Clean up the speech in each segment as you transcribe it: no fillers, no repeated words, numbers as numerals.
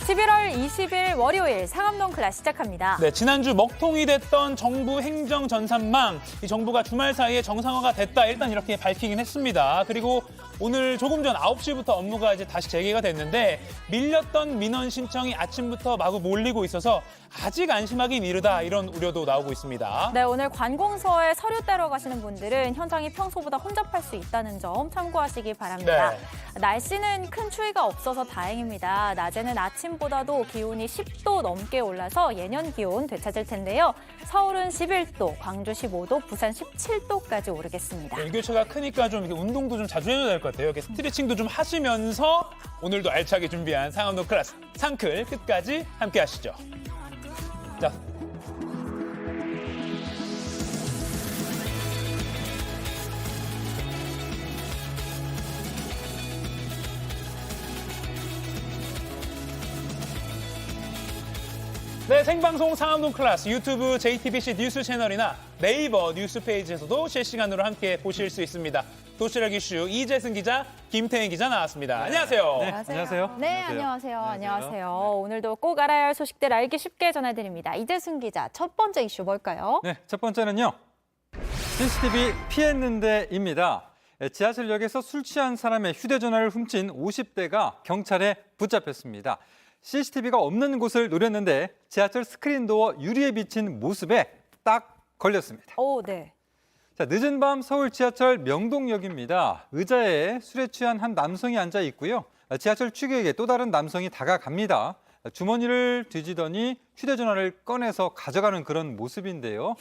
11월 20일 월요일 상암동 클래스 시작합니다. 네, 지난주 먹통이 됐던 정부 행정 전산망, 이 정부가 주말 사이에 정상화가 됐다 일단 이렇게 밝히긴 했습니다. 그리고 오늘 조금 전 9시부터 업무가 이제 다시 재개가 됐는데 밀렸던 민원 신청이 아침부터 마구 몰리고 있어서 아직 안심하긴 이르다 이런 우려도 나오고 있습니다. 네, 오늘 관공서에 서류 떼러 가시는 분들은 현장이 평소보다 혼잡할 수 있다는 점 참고하시기 바랍니다. 네. 날씨는 큰 추위가 없어서 다행입니다. 낮에는 아침보다도 기온이 10도 넘게 올라서 예년 기온 되찾을 텐데요. 서울은 11도, 광주 15도, 부산 17도까지 오르겠습니다. 일교차가 크니까 좀 이렇게 운동도 좀 자주 해줘야 될 것 같아요. 이렇게 스트레칭도 좀 하시면서 오늘도 알차게 준비한 상암동 클래스 상클 끝까지 함께 하시죠. 자. 네, 생방송 상암동 클래스 유튜브 JTBC 뉴스 채널이나 네이버 뉴스 페이지에서도 실시간으로 함께 보실 수 있습니다. 도시락 이슈 이재승 기자, 김태인 기자 나왔습니다. 안녕하세요. 네, 안녕하세요. 네, 안녕하세요. 오늘도 꼭 알아야 할 소식들 알기 쉽게 전해드립니다. 이재승 기자, 첫 번째 이슈 뭘까요? 네, 첫 번째는요. CCTV 피했는데입니다. 지하철역에서 술 취한 사람의 휴대전화를 훔친 50대가 경찰에 붙잡혔습니다. CCTV가 없는 곳을 노렸는데 지하철 스크린도어 유리에 비친 모습에 딱 걸렸습니다. 오, 네. 자, 늦은 밤 서울 지하철 명동역입니다. 의자에 술에 취한 한 남성이 앉아 있고요. 지하철 취객에게 또 다른 남성이 다가갑니다. 주머니를 뒤지더니 휴대전화를 꺼내서 가져가는 그런 모습인데요.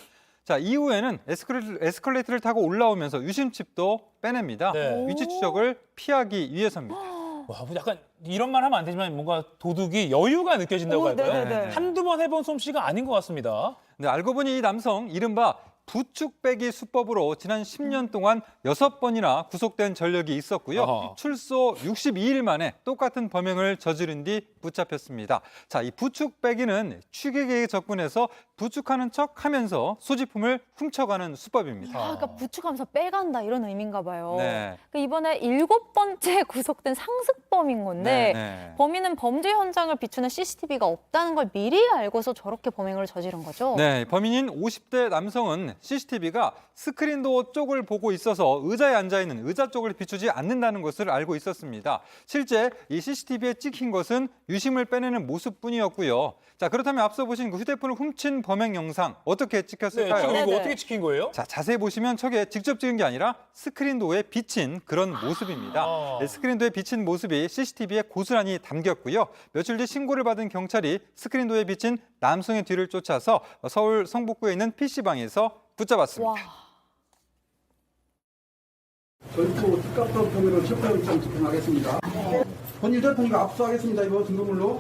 자, 이후에는 에스컬레이터를 타고 올라오면서 유심칩도 빼냅니다. 네. 위치 추적을 피하기 위해서입니다. 와, 약간 이런 말 하면 안 되지만 뭔가 도둑이 여유가 느껴진다고 오, 할까요? 네네네. 한두 번 해본 솜씨가 아닌 것 같습니다. 네, 알고 보니 이 남성 이른바 부축배기 수법으로 지난 10년 동안 6번이나 구속된 전력이 있었고요. 어허. 출소 62일 만에 똑같은 범행을 저지른 뒤 붙잡혔습니다. 자, 이 부축배기는 취객에게 접근해서 부축하는 척하면서 소지품을 훔쳐가는 수법입니다. 아, 그러니까 부축하면서 빼간다 이런 의미인가 봐요. 네. 이번에 7번째 구속된 상습범인 건데 네. 범인은 범죄 현장을 비추는 CCTV가 없다는 걸 미리 알고서 저렇게 범행을 저지른 거죠? 네, 범인인 50대 남성은 CCTV가 스크린도어 쪽을 보고 있어서 의자에 앉아있는 의자 쪽을 비추지 않는다는 것을 알고 있었습니다. 실제 이 CCTV에 찍힌 것은 유심을 빼내는 모습뿐이었고요. 자, 그렇다면 앞서 보신 그 휴대폰을 훔친 범행 영상 어떻게 네, 찍혔을까요? 지금 이거 네네. 어떻게 찍힌 거예요? 자, 자세히 보시면 저게 직접 찍은 게 아니라 스크린도어에 비친 그런 모습입니다. 네, 스크린도어에 비친 모습이 CCTV에 고스란히 담겼고요. 며칠 뒤 신고를 받은 경찰이 스크린도어에 비친 남성의 뒤를 쫓아서 서울 성북구에 있는 PC방에서 붙잡았습니다. 와. 전투 특가법 혐의로 체포영장 집행하겠습니다. 본 휴대폰이가 압수하겠습니다. 이거 증거물로.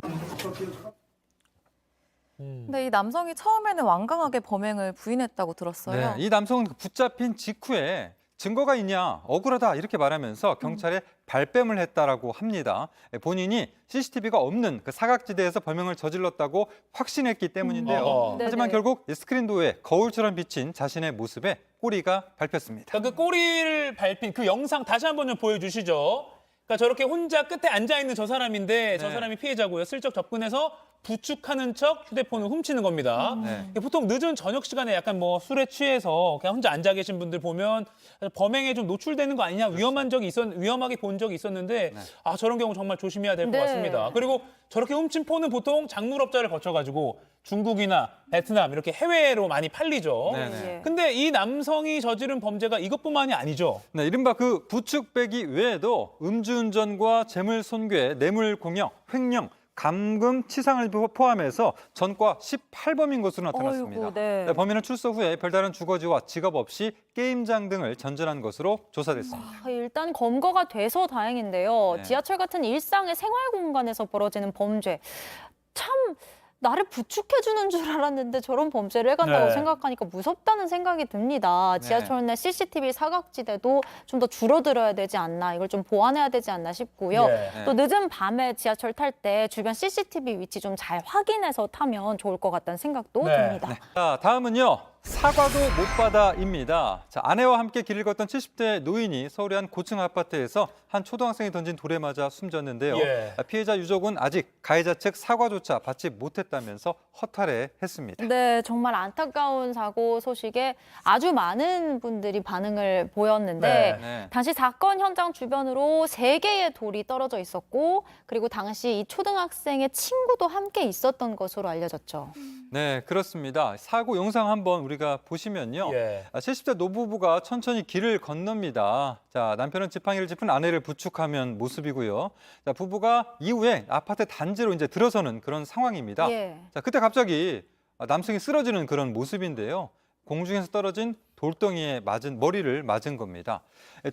근데 이 남성이 처음에는 완강하게 범행을 부인했다고 들었어요. 네, 이 남성은 붙잡힌 직후에 증거가 있냐, 억울하다 이렇게 말하면서 경찰에 발뺌을 했다라고 합니다. 본인이 CCTV가 없는 그 사각지대에서 범행을 저질렀다고 확신했기 때문인데요. 하지만 네네. 결국 이 스크린도어에 거울처럼 비친 자신의 모습에 꼬리가 밟혔습니다. 그러니까 그 꼬리를 밟힌 그 영상 다시 한번 좀 보여주시죠. 그러니까 저렇게 혼자 끝에 앉아있는 저 사람인데 저 네. 사람이 피해자고요. 슬쩍 접근해서 부축하는 척 휴대폰을 훔치는 겁니다. 네. 보통 늦은 저녁 시간에 약간 뭐 술에 취해서 그냥 혼자 앉아 계신 분들 보면 범행에 좀 노출되는 거 아니냐 위험하게 본 적이 있었는데 아 저런 경우 정말 조심해야 될 것 네. 같습니다. 그리고 저렇게 훔친 폰은 보통 작물업자를 거쳐가지고 중국이나 베트남 이렇게 해외로 많이 팔리죠. 네네. 근데 이 남성이 저지른 범죄가 이것뿐만이 아니죠. 네, 이른바 그 부축배기 외에도 음주운전과 재물손괴, 뇌물공여, 횡령, 감금, 치상을 포함해서 전과 18범인 것으로 나타났습니다. 어이구, 네. 네, 범인은 출소 후에 별다른 주거지와 직업 없이 게임장 등을 전전한 것으로 조사됐습니다. 아, 일단 검거가 돼서 다행인데요. 네. 지하철 같은 일상의 생활 공간에서 벌어지는 범죄. 참 나를 부축해주는 줄 알았는데 저런 범죄를 해간다고 네. 생각하니까 무섭다는 생각이 듭니다. 네. 지하철 내 CCTV 사각지대도 좀 더 줄어들어야 되지 않나, 이걸 좀 보완해야 되지 않나 싶고요. 네. 또 늦은 밤에 지하철 탈 때 주변 CCTV 위치 좀 잘 확인해서 타면 좋을 것 같다는 생각도 네. 듭니다. 자, 다음은요. 사과도 못 받아입니다. 자, 아내와 함께 길을 걷던 70대 노인이 서울의 한 고층 아파트에서 한 초등학생이 던진 돌에 맞아 숨졌는데요. 예. 피해자 유족은 아직 가해자 측 사과조차 받지 못했다면서 허탈해했습니다. 네, 정말 안타까운 사고 소식에 아주 많은 분들이 반응을 보였는데 네. 당시 사건 현장 주변으로 3개의 돌이 떨어져 있었고 그리고 당시 이 초등학생의 친구도 함께 있었던 것으로 알려졌죠. 네, 그렇습니다. 사고 영상 한번 우리가 보시면요. 예. 70대 노부부가 천천히 길을 건넙니다. 자, 남편은 지팡이를 짚은 아내를 부축하면 모습이고요. 자, 부부가 이후에 아파트 단지로 이제 들어서는 그런 상황입니다. 예. 자, 그때 갑자기 남성이 쓰러지는 그런 모습인데요. 공중에서 떨어진 돌덩이에 머리를 맞은 겁니다.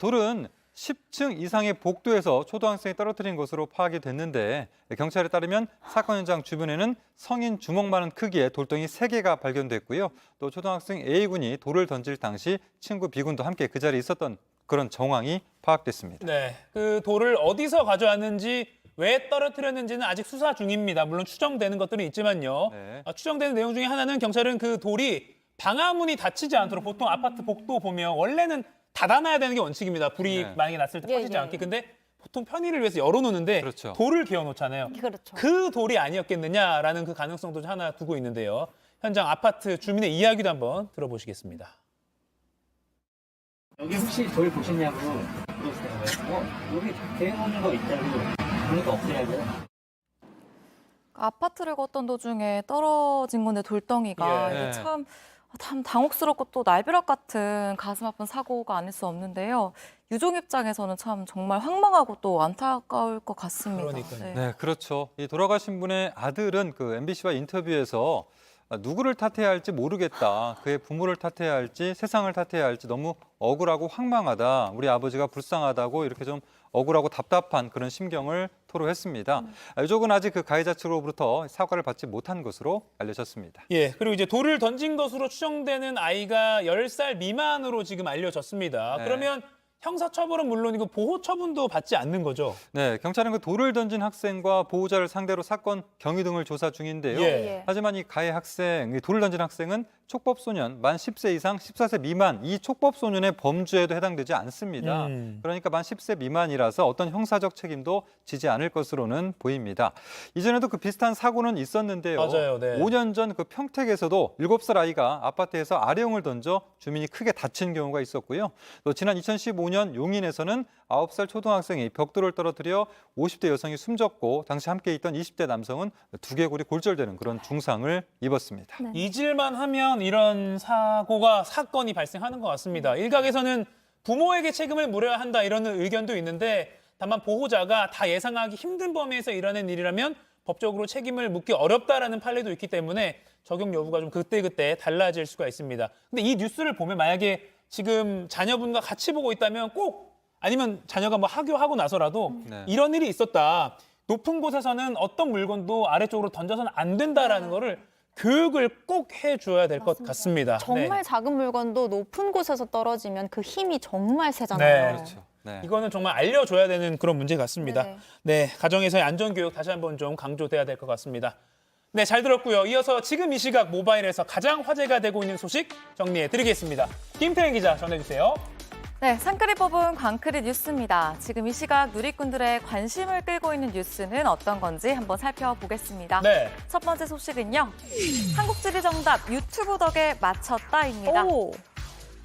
돌은 10층 이상의 복도에서 초등학생이 떨어뜨린 것으로 파악이 됐는데 경찰에 따르면 사건 현장 주변에는 성인 주먹만한 크기의 돌덩이 3개가 발견됐고요. 또 초등학생 A군이 돌을 던질 당시 친구 B군도 함께 그 자리에 있었던 그런 정황이 파악됐습니다. 네, 그 돌을 어디서 가져왔는지 왜 떨어뜨렸는지는 아직 수사 중입니다. 물론 추정되는 것들은 있지만요. 네. 추정되는 내용 중에 하나는 경찰은 그 돌이 방화문이 닫히지 않도록 보통 아파트 복도 보면 원래는 닫아놔야 되는 게 원칙입니다. 불이 네. 만약에 났을 때 예, 퍼지지 예. 않게. 근데 보통 편의를 위해서 열어놓는데 그렇죠. 돌을 개어놓잖아요. 그렇죠. 그 돌이 아니었겠느냐라는 그 가능성도 하나 두고 있는데요. 현장 아파트 주민의 이야기도 한번 들어보시겠습니다. 여기 혹시 돌 보셨냐고 물어보시더라고요. 여기 대놓는 거 있다고 그러니까 없더라고요. 아파트를 걷던 도중에 떨어진 건데 돌덩이가 예. 이게 참 당혹스럽고 또 날벼락 같은 가슴 아픈 사고가 아닐 수 없는데요. 유족 입장에서는 참 정말 황망하고 또 안타까울 것 같습니다. 그러니까요. 네, 그렇죠. 이 돌아가신 분의 아들은 그 MBC와 인터뷰에서 누구를 탓해야 할지 모르겠다. 그의 부모를 탓해야 할지 세상을 탓해야 할지 너무 억울하고 황망하다. 우리 아버지가 불쌍하다고 이렇게 좀 억울하고 답답한 그런 심경을 토로했습니다. 유족은 아직 그 가해자 측으로부터 사과를 받지 못한 것으로 알려졌습니다. 예, 그리고 이제 돌을 던진 것으로 추정되는 아이가 10살 미만으로 지금 알려졌습니다. 네. 그러면 형사처벌은 물론이고 보호처분도 받지 않는 거죠? 네, 경찰은 그 돌을 던진 학생과 보호자를 상대로 사건 경위 등을 조사 중인데요. 예. 하지만 이 가해 학생, 이 돌을 던진 학생은 촉법소년, 만 10세 이상 14세 미만 이 촉법소년의 범죄에도 해당되지 않습니다. 그러니까 만 10세 미만이라서 어떤 형사적 책임도 지지 않을 것으로는 보입니다. 이전에도 그 비슷한 사고는 있었는데요. 맞아요, 네. 5년 전 그 평택에서도 7살 아이가 아파트에서 아래용을 던져 주민이 크게 다친 경우가 있었고요. 또 지난 2015년 용인에서는 9살 초등학생이 벽돌을 떨어뜨려 50대 여성이 숨졌고 당시 함께 있던 20대 남성은 두개골이 골절되는 그런 중상을 입었습니다. 잊을만 하면 이런 사건이 발생하는 것 같습니다. 일각에서는 부모에게 책임을 물어야 한다 이런 의견도 있는데 다만 보호자가 다 예상하기 힘든 범위에서 일어난 일이라면 법적으로 책임을 묻기 어렵다라는 판례도 있기 때문에 적용 여부가 좀 그때그때 달라질 수가 있습니다. 근데 이 뉴스를 보면 만약에 지금 자녀분과 같이 보고 있다면 꼭 아니면 자녀가 뭐 하교하고 나서라도 네. 이런 일이 있었다. 높은 곳에서는 어떤 물건도 아래쪽으로 던져서는 안 된다라는 거를 교육을 꼭 해줘야 될 것 같습니다. 정말 작은 물건도 높은 곳에서 떨어지면 그 힘이 정말 세잖아요. 네. 그렇죠. 네. 이거는 정말 알려줘야 되는 그런 문제 같습니다. 네. 네, 가정에서의 안전교육 다시 한번 좀 강조돼야 될 것 같습니다. 네, 잘 들었고요. 이어서 지금 이 시각 모바일에서 가장 화제가 되고 있는 소식 정리해드리겠습니다. 김태현 기자 전해주세요. 네, 상크리 뽑은 광크리 뉴스입니다. 지금 이 시각 누리꾼들의 관심을 끌고 있는 뉴스는 어떤 건지 한번 살펴보겠습니다. 네. 첫 번째 소식은요. 한국지리 정답 유튜브 덕에 맞췄다입니다. 오.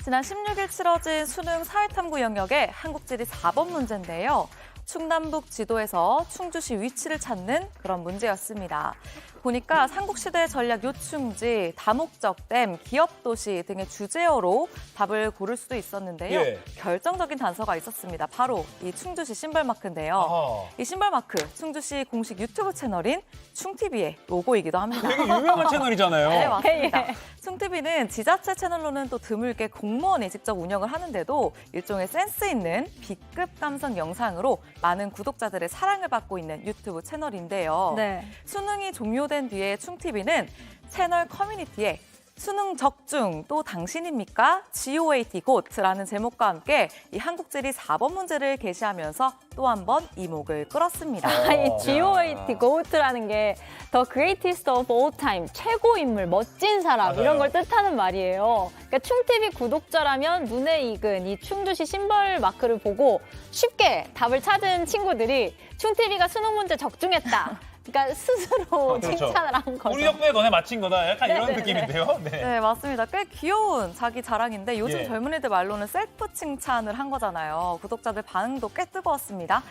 지난 16일 치러진 수능 사회탐구 영역의 한국지리 4번 문제인데요. 충남북 지도에서 충주시 위치를 찾는 그런 문제였습니다. 보니까 삼국시대 전략 요충지, 다목적 댐, 기업도시 등의 주제어로 답을 고를 수도 있었는데요. 예. 결정적인 단서가 있었습니다. 바로 이 충주시 심벌마크인데요. 아하. 이 심벌마크, 충주시 공식 유튜브 채널인 충TV의 로고이기도 합니다. 되게 유명한 채널이잖아요. 네, 맞습니다. 충TV는 지자체 채널로는 또 드물게 공무원이 직접 운영을 하는데도 일종의 센스 있는 B급 감성 영상으로 많은 구독자들의 사랑을 받고 있는 유튜브 채널인데요. 네. 수능이 종료된 뒤에 충TV는 채널 커뮤니티에 수능 적중 또 당신입니까? GOAT 곧라는 제목과 함께 이 한국지리 4번 문제를 게시하면서 또 한 번 이목을 끌었습니다. 이 GOAT, 고우트라는 게 The greatest of all time, 최고 인물, 멋진 사람 맞아요. 이런 걸 뜻하는 말이에요. 그러니까 충TV 구독자라면 눈에 익은 이 충주시 심벌 마크를 보고 쉽게 답을 찾은 친구들이 충TV가 수능 문제 적중했다. 그러니까 스스로 그렇죠. 칭찬을 한 거죠. 우리 덕분에 너네 마친 거다. 약간 이런 네네네. 느낌인데요. 네. 네, 맞습니다. 꽤 귀여운 자기 자랑인데 요즘 예. 젊은이들 말로는 셀프 칭찬을 한 거잖아요. 구독자들 반응도 꽤 뜨거웠습니다.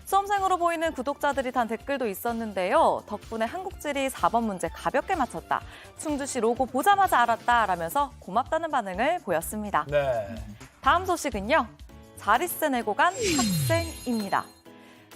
수험생으로 보이는 구독자들이 단 댓글도 있었는데요. 덕분에 한국지리 4번 문제 가볍게 맞췄다. 충주시 로고 보자마자 알았다 라면서 고맙다는 반응을 보였습니다. 네. 다음 소식은요. 자릿세 내고 간 학생입니다.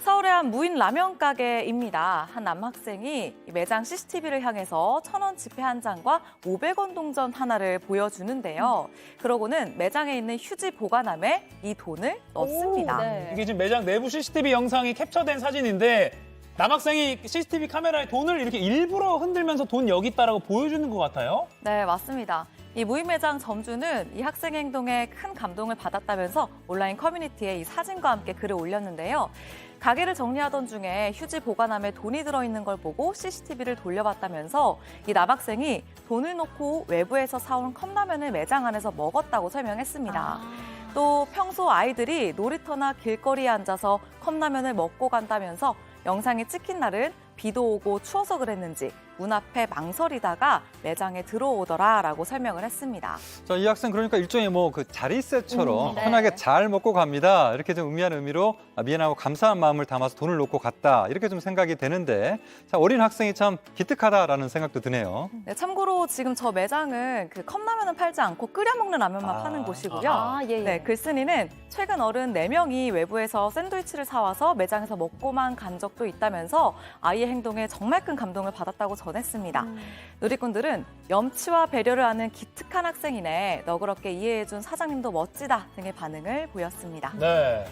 서울의 한 무인 라면 가게입니다. 한 남학생이 매장 CCTV를 향해서 1,000원 지폐 한 장과 500원 동전 하나를 보여주는데요. 그러고는 매장에 있는 휴지 보관함에 이 돈을 넣습니다. 오, 네. 이게 지금 매장 내부 CCTV 영상이 캡처된 사진인데 남학생이 CCTV 카메라에 돈을 이렇게 일부러 흔들면서 돈 여기 있다라고 보여주는 것 같아요. 네, 맞습니다. 이 무인 매장 점주는 이 학생의 행동에 큰 감동을 받았다면서 온라인 커뮤니티에 이 사진과 함께 글을 올렸는데요. 가게를 정리하던 중에 휴지 보관함에 돈이 들어있는 걸 보고 CCTV를 돌려봤다면서 이 남학생이 돈을 넣고 외부에서 사온 컵라면을 매장 안에서 먹었다고 설명했습니다. 또 평소 아이들이 놀이터나 길거리에 앉아서 컵라면을 먹고 간다면서 영상이 찍힌 날은 비도 오고 추워서 그랬는지 문 앞에 망설이다가 매장에 들어오더라라고 설명을 했습니다. 자, 이 학생 그러니까 일종의 뭐 그 자릿세처럼 네. 편하게 잘 먹고 갑니다. 이렇게 좀 의미한 의미로 미안하고 감사한 마음을 담아서 돈을 놓고 갔다. 이렇게 좀 생각이 되는데 자, 어린 학생이 참 기특하다라는 생각도 드네요. 네, 참고로 지금 저 매장은 그 컵라면은 팔지 않고 끓여 먹는 라면만 아, 파는 곳이고요. 아, 예, 예. 네, 글쓴이는 최근 어른 4명이 외부에서 샌드위치를 사와서 매장에서 먹고만 간 적도 있다면서 아이의 행동에 정말 큰 감동을 받았다고 전했습니다. 누리꾼들은 염치와 배려를 아는 기특한 학생이네, 너그럽게 이해해준 사장님도 멋지다 등의 반응을 보였습니다. 네.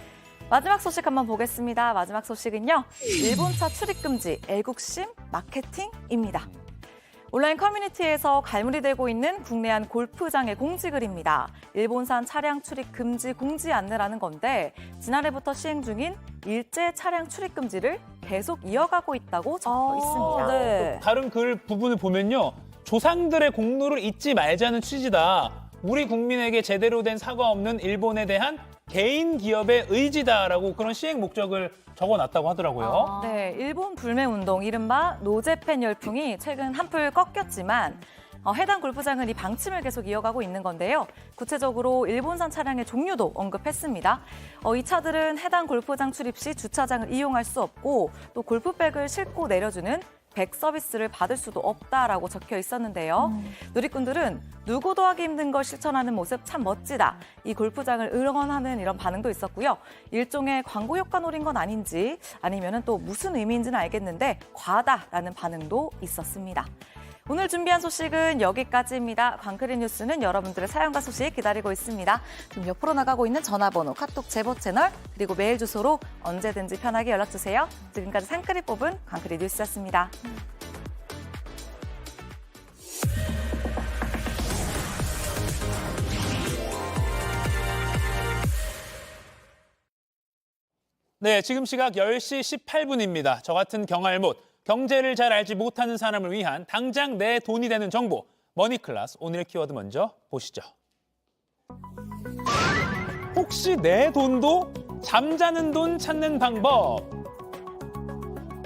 마지막 소식 한번 보겠습니다. 마지막 소식은요. 일본차 출입 금지, 애국심 마케팅입니다. 온라인 커뮤니티에서 갈무리 되고 있는 국내한 골프장의 공지글입니다. 일본산 차량 출입 금지 공지 안내라는 건데 지난해부터 시행 중인 일제 차량 출입 금지를 계속 이어가고 있다고 적혀 있습니다. 네. 다른 글 부분을 보면요. 조상들의 공로를 잊지 말자는 취지다. 우리 국민에게 제대로 된 사과 없는 일본에 대한 개인 기업의 의지다라고 그런 시행 목적을 적어놨다고 하더라고요. 네, 일본 불매운동 이른바 노제팬 열풍이 최근 한풀 꺾였지만 해당 골프장은 이 방침을 계속 이어가고 있는 건데요. 구체적으로 일본산 차량의 종류도 언급했습니다. 이 차들은 해당 골프장 출입 시 주차장을 이용할 수 없고 또 골프백을 싣고 내려주는 백 서비스를 받을 수도 없다라고 적혀 있었는데요. 누리꾼들은 누구도 하기 힘든 걸 실천하는 모습 참 멋지다. 이 골프장을 응원하는 이런 반응도 있었고요. 일종의 광고 효과 노린 건 아닌지 아니면 또 무슨 의미인지는 알겠는데 과하다라는 반응도 있었습니다. 오늘 준비한 소식은 여기까지입니다. 광크린 뉴스는 여러분들의 사연과 소식 기다리고 있습니다. 지금 옆으로 나가고 있는 전화번호, 카톡 제보 채널, 그리고 메일 주소로 언제든지 편하게 연락주세요. 지금까지 상크리 뽑은 광크린 뉴스였습니다. 네, 지금 시각 10시 18분입니다. 저 같은 경알못, 경제를 잘 알지 못하는 사람을 위한 당장 내 돈이 되는 정보. 머니클래스 오늘의 키워드 먼저 보시죠. 혹시 내 돈도 잠자는 돈 찾는 방법.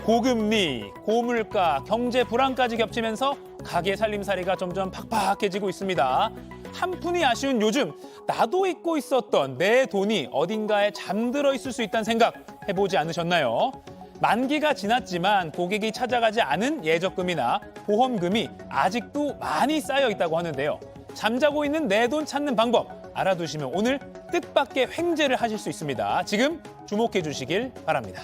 고금리, 고물가, 경제 불안까지 겹치면서 가게 살림살이가 점점 팍팍해지고 있습니다. 한푼이 아쉬운 요즘 나도 잊고 있었던 내 돈이 어딘가에 잠들어 있을 수 있다는 생각 해보지 않으셨나요? 만기가 지났지만 고객이 찾아가지 않은 예적금이나 보험금이 아직도 많이 쌓여 있다고 하는데요. 잠자고 있는 내 돈 찾는 방법 알아두시면 오늘 뜻밖의 횡재를 하실 수 있습니다. 지금 주목해 주시길 바랍니다.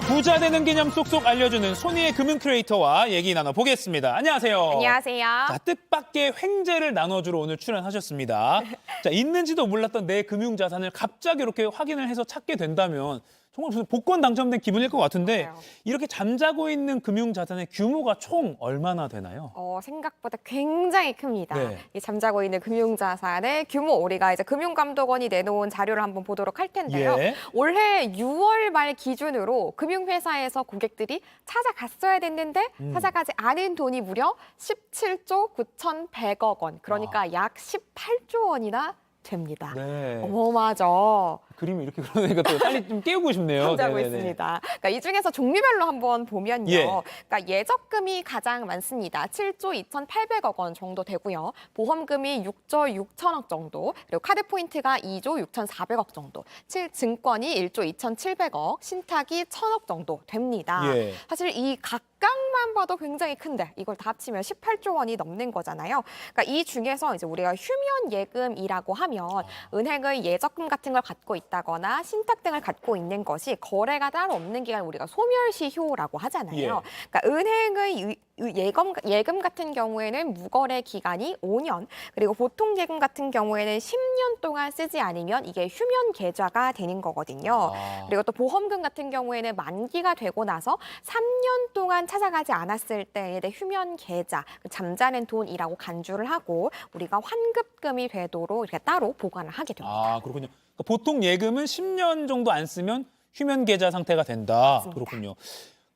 부자 되는 개념 쏙쏙 알려주는 손희의 금융 크리에이터와 얘기 나눠보겠습니다. 안녕하세요. 안녕하세요. 자, 뜻밖의 횡재를 나눠주러 오늘 출연하셨습니다. 자, 있는지도 몰랐던 내 금융 자산을 갑자기 이렇게 확인을 해서 찾게 된다면 정말 무슨 복권 당첨된 기분일 것 같은데 맞아요. 이렇게 잠자고 있는 금융자산의 규모가 총 얼마나 되나요? 생각보다 굉장히 큽니다. 네. 이 잠자고 있는 금융자산의 규모, 우리가 이제 금융감독원이 내놓은 자료를 한번 보도록 할 텐데요. 예. 올해 6월 말 기준으로 금융회사에서 고객들이 찾아갔어야 됐는데 찾아가지 않은 돈이 무려 17조 9,100억 원, 그러니까 약 18조 원이나 됩니다. 네. 어마어마하죠. 그림이 이렇게 그러니까 또 빨리 좀 깨우고 싶네요. 잠자고 네네네. 있습니다. 그러니까 이 중에서 종류별로 한번 보면요. 예. 그러니까 예적금이 가장 많습니다. 7조 2,800억 원 정도 되고요. 보험금이 6조 6천억 정도, 그리고 카드 포인트가 2조 6,400억 정도, 증권이 1조 2,700억, 신탁이 1,000억 정도 됩니다. 예. 사실 이 각각만 봐도 굉장히 큰데 이걸 다 합치면 18조 원이 넘는 거잖아요. 그러니까 이 중에서 이제 우리가 휴면 예금이라고 하면 은행의 예적금 같은 걸 갖고 있다거나 신탁 등을 갖고 있는 것이 거래가 따로 없는 기간 우리가 소멸시효라고 하잖아요. 예. 그러니까 은행의 예금 같은 경우에는 무거래 기간이 5년, 그리고 보통 예금 같은 경우에는 10년 동안 쓰지 않으면 이게 휴면 계좌가 되는 거거든요. 아. 그리고 또 보험금 같은 경우에는 만기가 되고 나서 3년 동안 찾아가지 않았을 때에 대해 휴면 계좌, 잠자는 돈이라고 간주를 하고 우리가 환급금이 되도록 이렇게 따로 보관을 하게 됩니다. 아, 그렇군요. 그러니까 보통 예금은 10년 정도 안 쓰면 휴면 계좌 상태가 된다. 맞습니다. 그렇군요.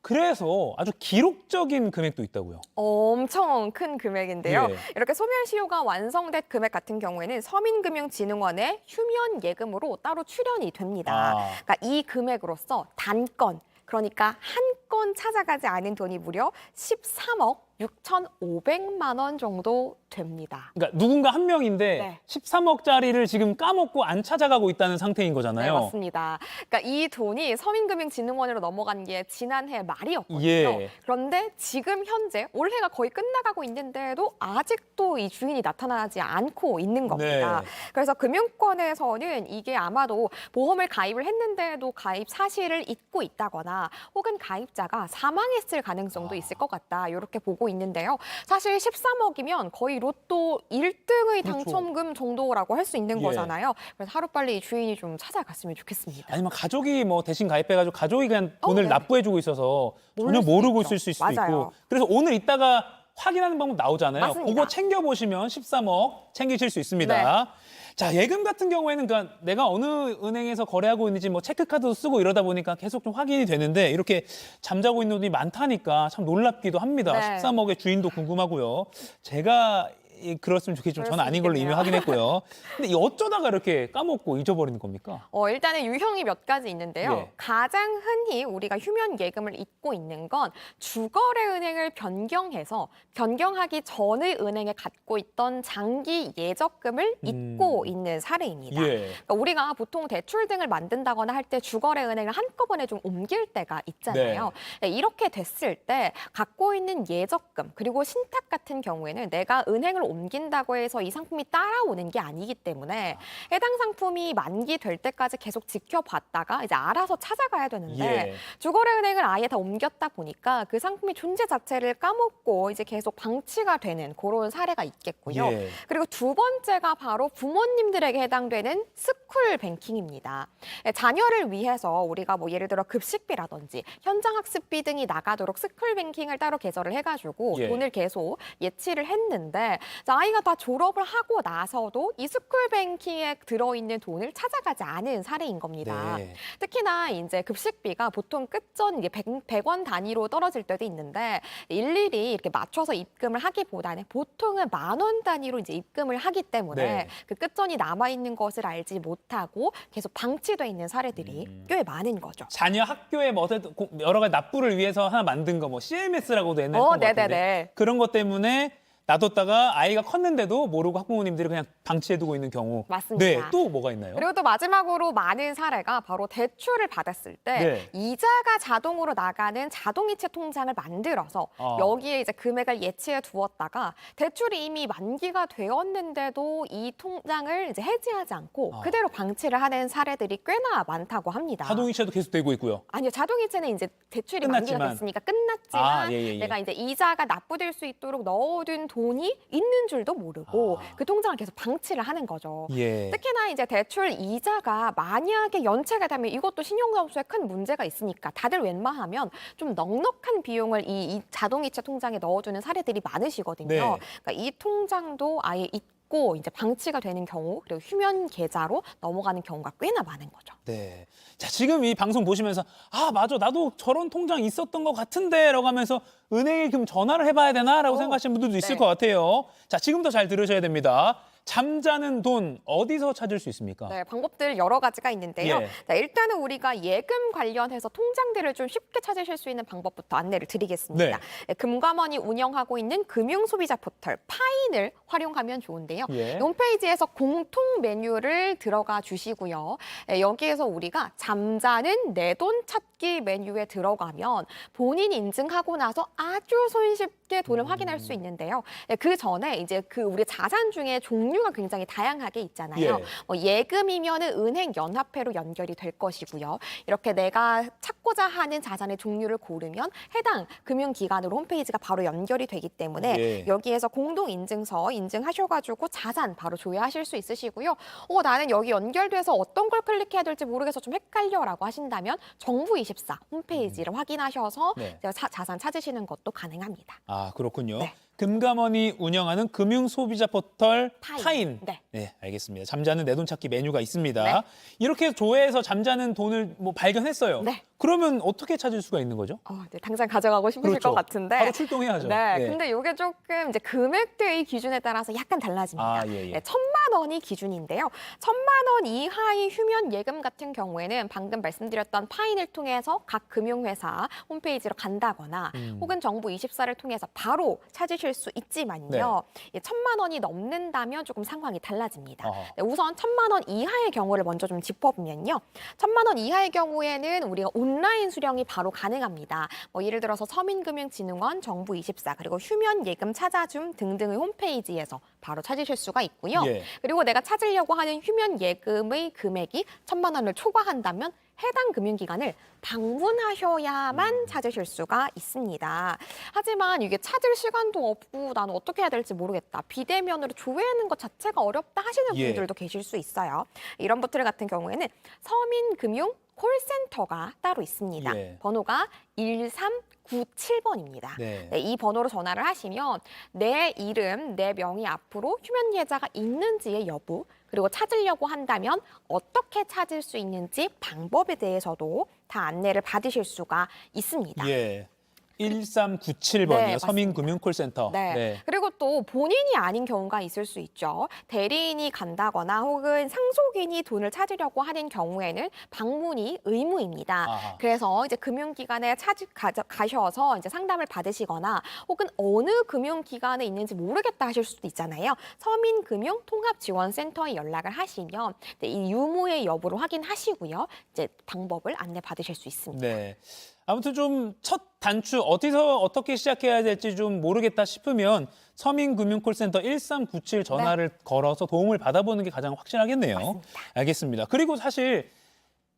그래서 아주 기록적인 금액도 있다고요. 엄청 큰 금액인데요. 예. 이렇게 소멸시효가 완성된 금액 같은 경우에는 서민금융진흥원의 휴면 예금으로 따로 출연이 됩니다. 아. 그러니까 이 금액으로서 단건, 그러니까 한 건 찾아가지 않은 돈이 무려 13억 6,500만 원 정도 됩니다. 그러니까 누군가 한 명인데 네. 13억짜리를 지금 까먹고 안 찾아가고 있다는 상태인 거잖아요. 네, 맞습니다. 그러니까 이 돈이 서민금융진흥원으로 넘어간 게 지난해 말이었거든요. 예. 그런데 지금 현재 올해가 거의 끝나가고 있는데도 아직도 이 주인이 나타나지 않고 있는 겁니다. 네. 그래서 금융권에서는 이게 아마도 보험을 가입을 했는데도 가입 사실을 잊고 있다거나 혹은 가입자가 사망했을 가능성도 있을 것 같다. 이렇게 보고 있는데요. 사실 13억이면 거의 로또 1등의 그렇죠. 당첨금 정도라고 할 수 있는 예. 거잖아요. 그래서 하루빨리 이 주인이 좀 찾아갔으면 좋겠습니다. 아니면 가족이 뭐 대신 가입해가지고 가족이 그냥 돈을 네네. 납부해주고 있어서 전혀 모를 수도 모르고 있죠. 있을 수도 맞아요. 있고. 그래서 오늘 이따가 확인하는 방법 나오잖아요. 맞습니다. 그거 챙겨보시면 13억 챙기실 수 있습니다. 네. 자, 예금 같은 경우에는 그러니까 내가 어느 은행에서 거래하고 있는지 뭐 체크카드도 쓰고 이러다 보니까 계속 좀 확인이 되는데 이렇게 잠자고 있는 돈이 많다니까 참 놀랍기도 합니다. 네. 13억의 주인도 궁금하고요. 제가 그렇으면 좋겠지만 저는 아닌 걸로 이미 있겠네요. 확인했고요. 근데 이 어쩌다가 이렇게 까먹고 잊어버리는 겁니까? 일단은 유형이 몇 가지 있는데요. 예. 가장 흔히 우리가 휴면 예금을 잊고 있는 건 주거래 은행을 변경하기 전의 은행에 갖고 있던 장기 예적금을 잊고 있는 사례입니다. 예. 그러니까 우리가 보통 대출 등을 만든다거나 할 때 주거래 은행을 한꺼번에 좀 옮길 때가 있잖아요. 네, 이렇게 됐을 때 갖고 있는 예적금 그리고 신탁 같은 경우에는 내가 은행을 옮긴다고 해서 이 상품이 따라오는 게 아니기 때문에 해당 상품이 만기될 때까지 계속 지켜봤다가 이제 알아서 찾아가야 되는데 예. 주거래은행을 아예 다 옮겼다 보니까 그 상품의 존재 자체를 까먹고 이제 계속 방치가 되는 그런 사례가 있겠고요. 예. 그리고 두 번째가 바로 부모님들에게 해당되는 스쿨 뱅킹입니다. 자녀를 위해서 우리가 뭐 예를 들어 급식비라든지 현장 학습비 등이 나가도록 스쿨 뱅킹을 따로 개설을 해가지고 예. 돈을 계속 예치를 했는데 자, 아이가 다 졸업을 하고 나서도 이 스쿨 뱅킹에 들어있는 돈을 찾아가지 않은 사례인 겁니다. 네. 특히나 이제 급식비가 보통 끝전 이게 100원 단위로 떨어질 때도 있는데 일일이 이렇게 맞춰서 입금을 하기보다는 보통은 10,000원 단위로 이제 입금을 하기 때문에 네. 그 끝전이 남아 있는 것을 알지 못하고 계속 방치돼 있는 사례들이 꽤 많은 거죠. 자녀 학교에 뭐 어쨌든 여러 가지 납부를 위해서 하나 만든 거 뭐 CMS라고도 옛날에 했던 것 같은데 네네네. 그런 것 때문에 놔뒀다가 아이가 컸는데도 모르고 학부모님들이 그냥 방치해두고 있는 경우. 맞습니다. 네, 또 뭐가 있나요? 그리고 또 마지막으로 많은 사례가 바로 대출을 받았을 때 네. 이자가 자동으로 나가는 자동이체 통장을 만들어서 여기에 이제 금액을 예치해 두었다가 대출이 이미 만기가 되었는데도 이 통장을 이제 해지하지 않고 그대로 방치를 하는 사례들이 꽤나 많다고 합니다. 자동이체도 계속 되고 있고요. 아니요, 자동이체는 이제 대출이 끝났지만. 만기가 됐으니까 끝났지만 예. 내가 이제 이자가 납부될 수 있도록 넣어둔 돈이 있는 줄도 모르고 아. 그 통장을 계속 방치를 하는 거죠. 예. 특히나 이제 대출 이자가 만약에 연체가 되면 이것도 신용점수에 큰 문제가 있으니까 다들 웬만하면 좀 넉넉한 비용을 이 자동이체 통장에 넣어주는 사례들이 많으시거든요. 네. 그러니까 이 통장도 아예 잊고 이제 방치가 되는 경우 그리고 휴면 계좌로 넘어가는 경우가 꽤나 많은 거죠. 네. 자, 지금 이 방송 보시면서 아, 맞아. 나도 저런 통장 있었던 것 같은데 라고 하면서 은행에 그럼 전화를 해봐야 되나라고 생각하시는 분들도 있을 네. 것 같아요. 자, 지금부터 잘 들으셔야 됩니다. 잠자는 돈 어디서 찾을 수 있습니까? 네, 방법들 여러 가지가 있는데요. 예. 자, 일단은 우리가 예금 관련해서 통장들을 좀 쉽게 찾으실 수 있는 방법부터 안내를 드리겠습니다. 네, 금감원이 운영하고 있는 금융소비자 포털 파인을 활용하면 좋은데요. 예. 홈페이지에서 공통 메뉴를 들어가 주시고요. 네, 여기에서 우리가 잠자는 내 돈 찾기 메뉴에 들어가면 본인 인증하고 나서 아주 손쉽게 돈을 확인할 수 있는데요. 네, 그 전에 이제 그 우리 자산 중에 종류가 굉장히 다양하게 있잖아요. 예. 예금이면은 은행 연합회로 연결이 될 것이고요. 이렇게 내가 찾고자 하는 자산의 종류를 고르면 해당 금융기관으로 홈페이지가 바로 연결이 되기 때문에 예. 여기에서 공동 인증서 인증하셔가지고 자산 바로 조회하실 수 있으시고요. 나는 여기 연결돼서 어떤 걸 클릭해야 될지 모르겠어 좀 헷갈려라고 하신다면 정부24 홈페이지를 확인하셔서 네. 자산 찾으시는 것도 가능합니다. 아, 그렇군요. 네. 금감원이 운영하는 금융소비자 포털 파인. 네. 네, 알겠습니다. 잠자는 내 돈 찾기 메뉴가 있습니다. 네. 이렇게 조회해서 잠자는 돈을 뭐 발견했어요. 네. 그러면 어떻게 찾을 수가 있는 거죠? 네, 당장 가져가고 싶으실 그렇죠. 것 같은데. 바로 출동해야죠. 네, 예. 근데 이게 조금 이제 금액대의 기준에 따라서 약간 달라집니다. 아, 예, 예. 네, 1,000만 원이 기준인데요. 1,000만 원 이하의 휴면 예금 같은 경우에는 방금 말씀드렸던 파인을 통해서 각 금융회사 홈페이지로 간다거나 혹은 정부24를 통해서 바로 찾으실 수 있지만요. 예, 1,000만 원이 넘는다면 조금 상황이 달라집니다. 어허. 네, 우선 1,000만 원 이하의 경우를 먼저 좀 짚어보면요. 1,000만 원 이하의 경우에는 우리가 온라인 수령이 바로 가능합니다. 예를 들어서 서민금융진흥원, 정부24 그리고 휴면예금 찾아줌 등등의 홈페이지에서 바로 찾으실 수가 있고요. 예. 그리고 내가 찾으려고 하는 휴면예금의 금액이 1,000만 원을 초과한다면 해당 금융기관을 방문하셔야만 찾으실 수가 있습니다. 하지만 이게 찾을 시간도 없고 나는 어떻게 해야 될지 모르겠다. 비대면으로 조회하는 것 자체가 어렵다 하시는 예. 분들도 계실 수 있어요. 이런 것들 같은 경우에는 서민금융 콜센터가 따로 있습니다. 예. 번호가 1397번입니다. 네. 네, 이 번호로 전화를 하시면 내 이름, 내 명의 앞으로 휴면 계좌가 있는지의 여부, 그리고 찾으려고 한다면 어떻게 찾을 수 있는지 방법에 대해서도 다 안내를 받으실 수가 있습니다. 예. 1397번이요. 네, 서민금융콜센터. 네. 그리고 또 본인이 아닌 경우가 있을 수 있죠. 대리인이 간다거나 혹은 상속인이 돈을 찾으려고 하는 경우에는 방문이 의무입니다. 아하. 그래서 이제 금융기관에 가셔서 이제 상담을 받으시거나 혹은 어느 금융기관에 있는지 모르겠다 하실 수도 있잖아요. 서민금융통합지원센터에 연락을 하시면 이 유무의 여부를 확인하시고요. 이제 방법을 안내 받으실 수 있습니다. 네. 아무튼 좀 첫 단추 어디서 어떻게 시작해야 될지 좀 모르겠다 싶으면 서민금융콜센터 1397 전화를 걸어서 도움을 받아보는 게 가장 확실하겠네요. 맞습니다. 알겠습니다. 그리고 사실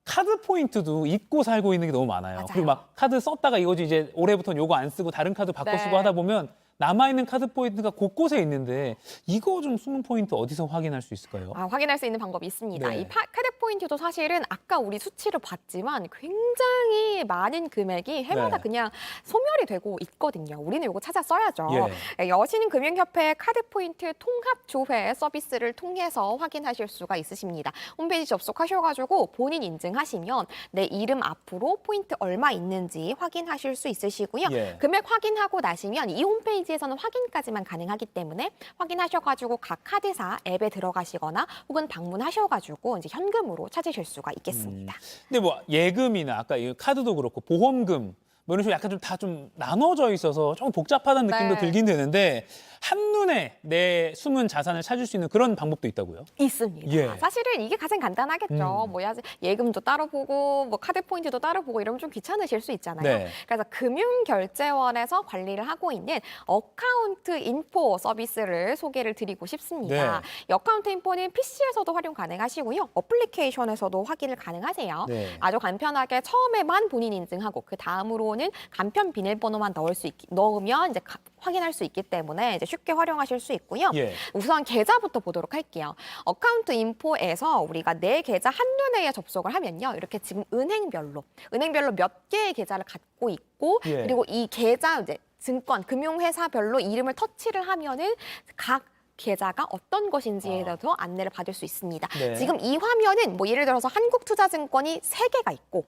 카드 포인트도 잊고 살고 있는 게 너무 많아요. 맞아요. 그리고 막 카드 썼다가 이거지 이제 올해부터는 요거 안 쓰고 다른 카드 바꿔 쓰고 네. 하다 보면 남아있는 카드 포인트가 곳곳에 있는데 이거 좀 숨은 포인트 어디서 확인할 수 있을까요? 확인할 수 있는 방법이 있습니다. 네. 이 카드 포인트도 사실은 아까 우리 수치를 봤지만 굉장히 많은 금액이 해마다 네. 그냥 소멸이 되고 있거든요. 우리는 이거 찾아 써야죠. 예. 여신금융협회 카드 포인트 통합 조회 서비스를 통해서 확인하실 수가 있으십니다. 홈페이지 접속하셔가지고 본인 인증하시면 내 이름 앞으로 포인트 얼마 있는지 확인하실 수 있으시고요. 예. 금액 확인하고 나시면 이 홈페이지에서는 확인까지만 가능하기 때문에 확인하셔가지고 각 카드사 앱에 들어가시거나 혹은 방문하셔가지고 이제 현금으로 찾으실 수가 있겠습니다. 근데 뭐 예금이나 아까 이 카드도 그렇고 보험금 뭐 이런 식으로 약간 좀 다 좀 나눠져 있어서 조금 복잡하다는 느낌도 네. 들긴 되는데 한눈에 내 숨은 자산을 찾을 수 있는 그런 방법도 있다고요? 있습니다. 예. 사실은 이게 가장 간단하겠죠. 예금도 따로 보고 뭐 카드 포인트도 따로 보고 이러면 좀 귀찮으실 수 있잖아요. 네. 그래서 금융결제원에서 관리를 하고 있는 어카운트 인포 서비스를 소개를 드리고 싶습니다. 네. 이 어카운트 인포는 PC에서도 활용 가능하시고요. 어플리케이션에서도 확인을 가능하세요. 네. 아주 간편하게 처음에만 본인 인증하고 그 다음으로는 하면은 간편 비밀번호만 넣으면 이제 확인할 수 있기 때문에 이제 쉽게 활용하실 수 있고요. 예. 우선 계좌부터 보도록 할게요. 어카운트 인포에서 우리가 내 계좌 한눈에 접속을 하면요. 이렇게 지금 은행별로 몇 개의 계좌를 갖고 있고 예. 그리고 이 계좌 이제 증권, 금융회사별로 이름을 터치를 하면은 각 계좌가 어떤 것인지에 대해서 안내를 받을 수 있습니다. 네. 지금 이 화면은 뭐 예를 들어서 한국투자증권이 3개가 있고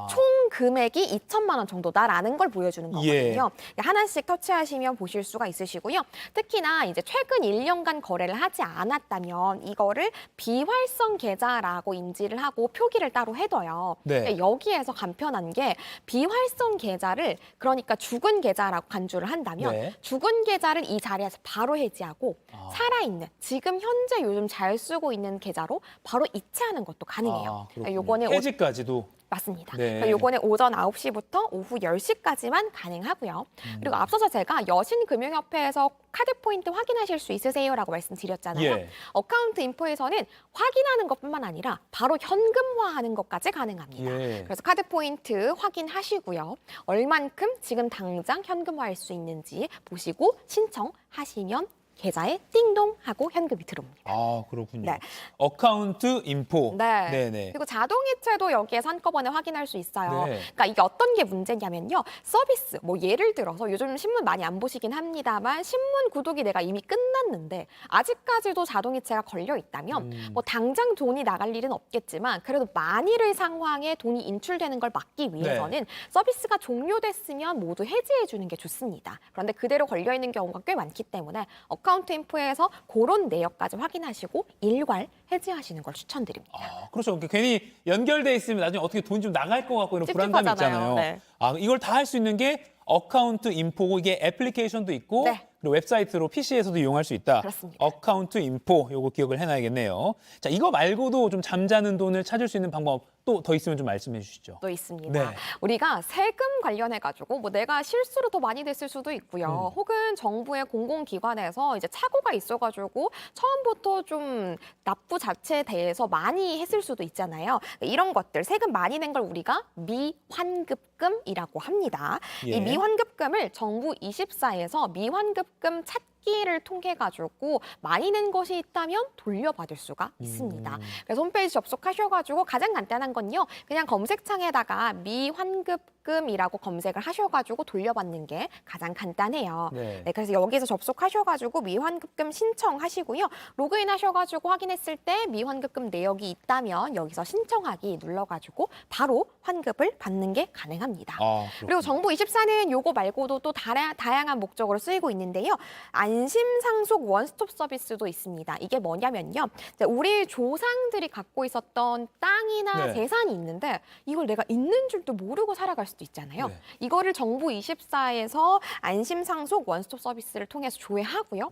총 금액이 2천만 원 정도다라는 걸 보여주는 거거든요. 하나씩 터치하시면 보실 수가 있으시고요. 특히나 이제 최근 1년간 거래를 하지 않았다면 이거를 비활성 계좌라고 인지를 하고 표기를 따로 해둬요. 네. 여기에서 간편한 게 비활성 계좌를 그러니까 죽은 계좌라고 간주를 한다면 네. 죽은 계좌를 이 자리에서 바로 해지하고 살아있는 지금 현재 요즘 잘 쓰고 있는 계좌로 바로 이체하는 것도 가능해요. 요거는 해지까지도. 맞습니다. 네. 그러니까 요거는 오전 9시부터 오후 10시까지만 가능하고요. 그리고 앞서서 제가 여신금융협회에서 카드 포인트 확인하실 수 있으세요라고 말씀드렸잖아요. 예. 어카운트 인포에서는 확인하는 것뿐만 아니라 바로 현금화하는 것까지 가능합니다. 예. 그래서 카드 포인트 확인하시고요. 얼만큼 지금 당장 현금화할 수 있는지 보시고 신청하시면 계좌에 띵동 하고 현금이 들어옵니다. 아, 그렇군요. 네. 어카운트 인포. 네. 네네. 그리고 자동이체도 여기에서 한꺼번에 확인할 수 있어요. 네. 그러니까 이게 어떤 게 문제냐면요. 서비스, 뭐 예를 들어서 요즘 신문 많이 안 보시긴 합니다만 신문 구독이 내가 이미 끝났는데 아직까지도 자동이체가 걸려 있다면 뭐 당장 돈이 나갈 일은 없겠지만 그래도 만일의 상황에 돈이 인출되는 걸 막기 위해서는 서비스가 종료됐으면 모두 해지해 주는 게 좋습니다. 그런데 그대로 걸려 있는 경우가 꽤 많기 때문에 어카운트 인포에서 그런 내역까지 확인하시고 일괄 해지하시는 걸 추천드립니다. 아, 그렇죠. 그러니까 괜히 연결돼 있으면 나중에 어떻게 돈이 좀 나갈 것 같고 이런 불안감이 찝찝하잖아요. 있잖아요. 네. 아, 이걸 다 할 수 있는 게 어카운트 인포고 이게 애플리케이션도 있고 네. 그리고 웹사이트로 PC에서도 이용할 수 있다. 그렇습니다. 어카운트 인포 요거 기억을 해놔야겠네요. 자, 이거 말고도 좀 잠자는 돈을 찾을 수 있는 방법 또 더 있으면 좀 말씀해 주시죠. 또 있습니다. 네. 우리가 세금 관련해가지고 뭐 내가 실수로 더 많이 냈을 수도 있고요. 혹은 정부의 공공기관에서 이제 착오가 있어가지고 처음부터 좀 납부 자체에 대해서 많이 했을 수도 있잖아요. 이런 것들 세금 많이 낸 걸 우리가 미환급금이라고 합니다. 예. 이 미환급금을 정부 24에서 미환급금 찾기를 통해 가지고 많이 낸 것이 있다면 돌려받을 수가 있습니다. 그래서 홈페이지 접속하셔가지고 가장 간단한 건요. 그냥 검색창에다가 미환급금이라고 검색을 하셔가지고 돌려받는 게 가장 간단해요. 네. 네, 그래서 여기서 접속하셔가지고 미환급금 신청하시고요. 로그인하셔가지고 확인했을 때 미환급금 내역이 있다면 여기서 신청하기 눌러가지고 바로 환급을 받는 게 가능합니다. 아, 그리고 정부 24는 요거 말고도 또 다양한 목적으로 쓰이고 있는데요. 안심상속 원스톱 서비스도 있습니다. 이게 뭐냐면요. 이제 우리 조상들이 갖고 있었던 땅이나 네. 재산이 있는데 이걸 내가 있는 줄도 모르고 살아갈 수도 있잖아요. 네. 이거를 정부 24에서 안심상속 원스톱 서비스를 통해서 조회하고요.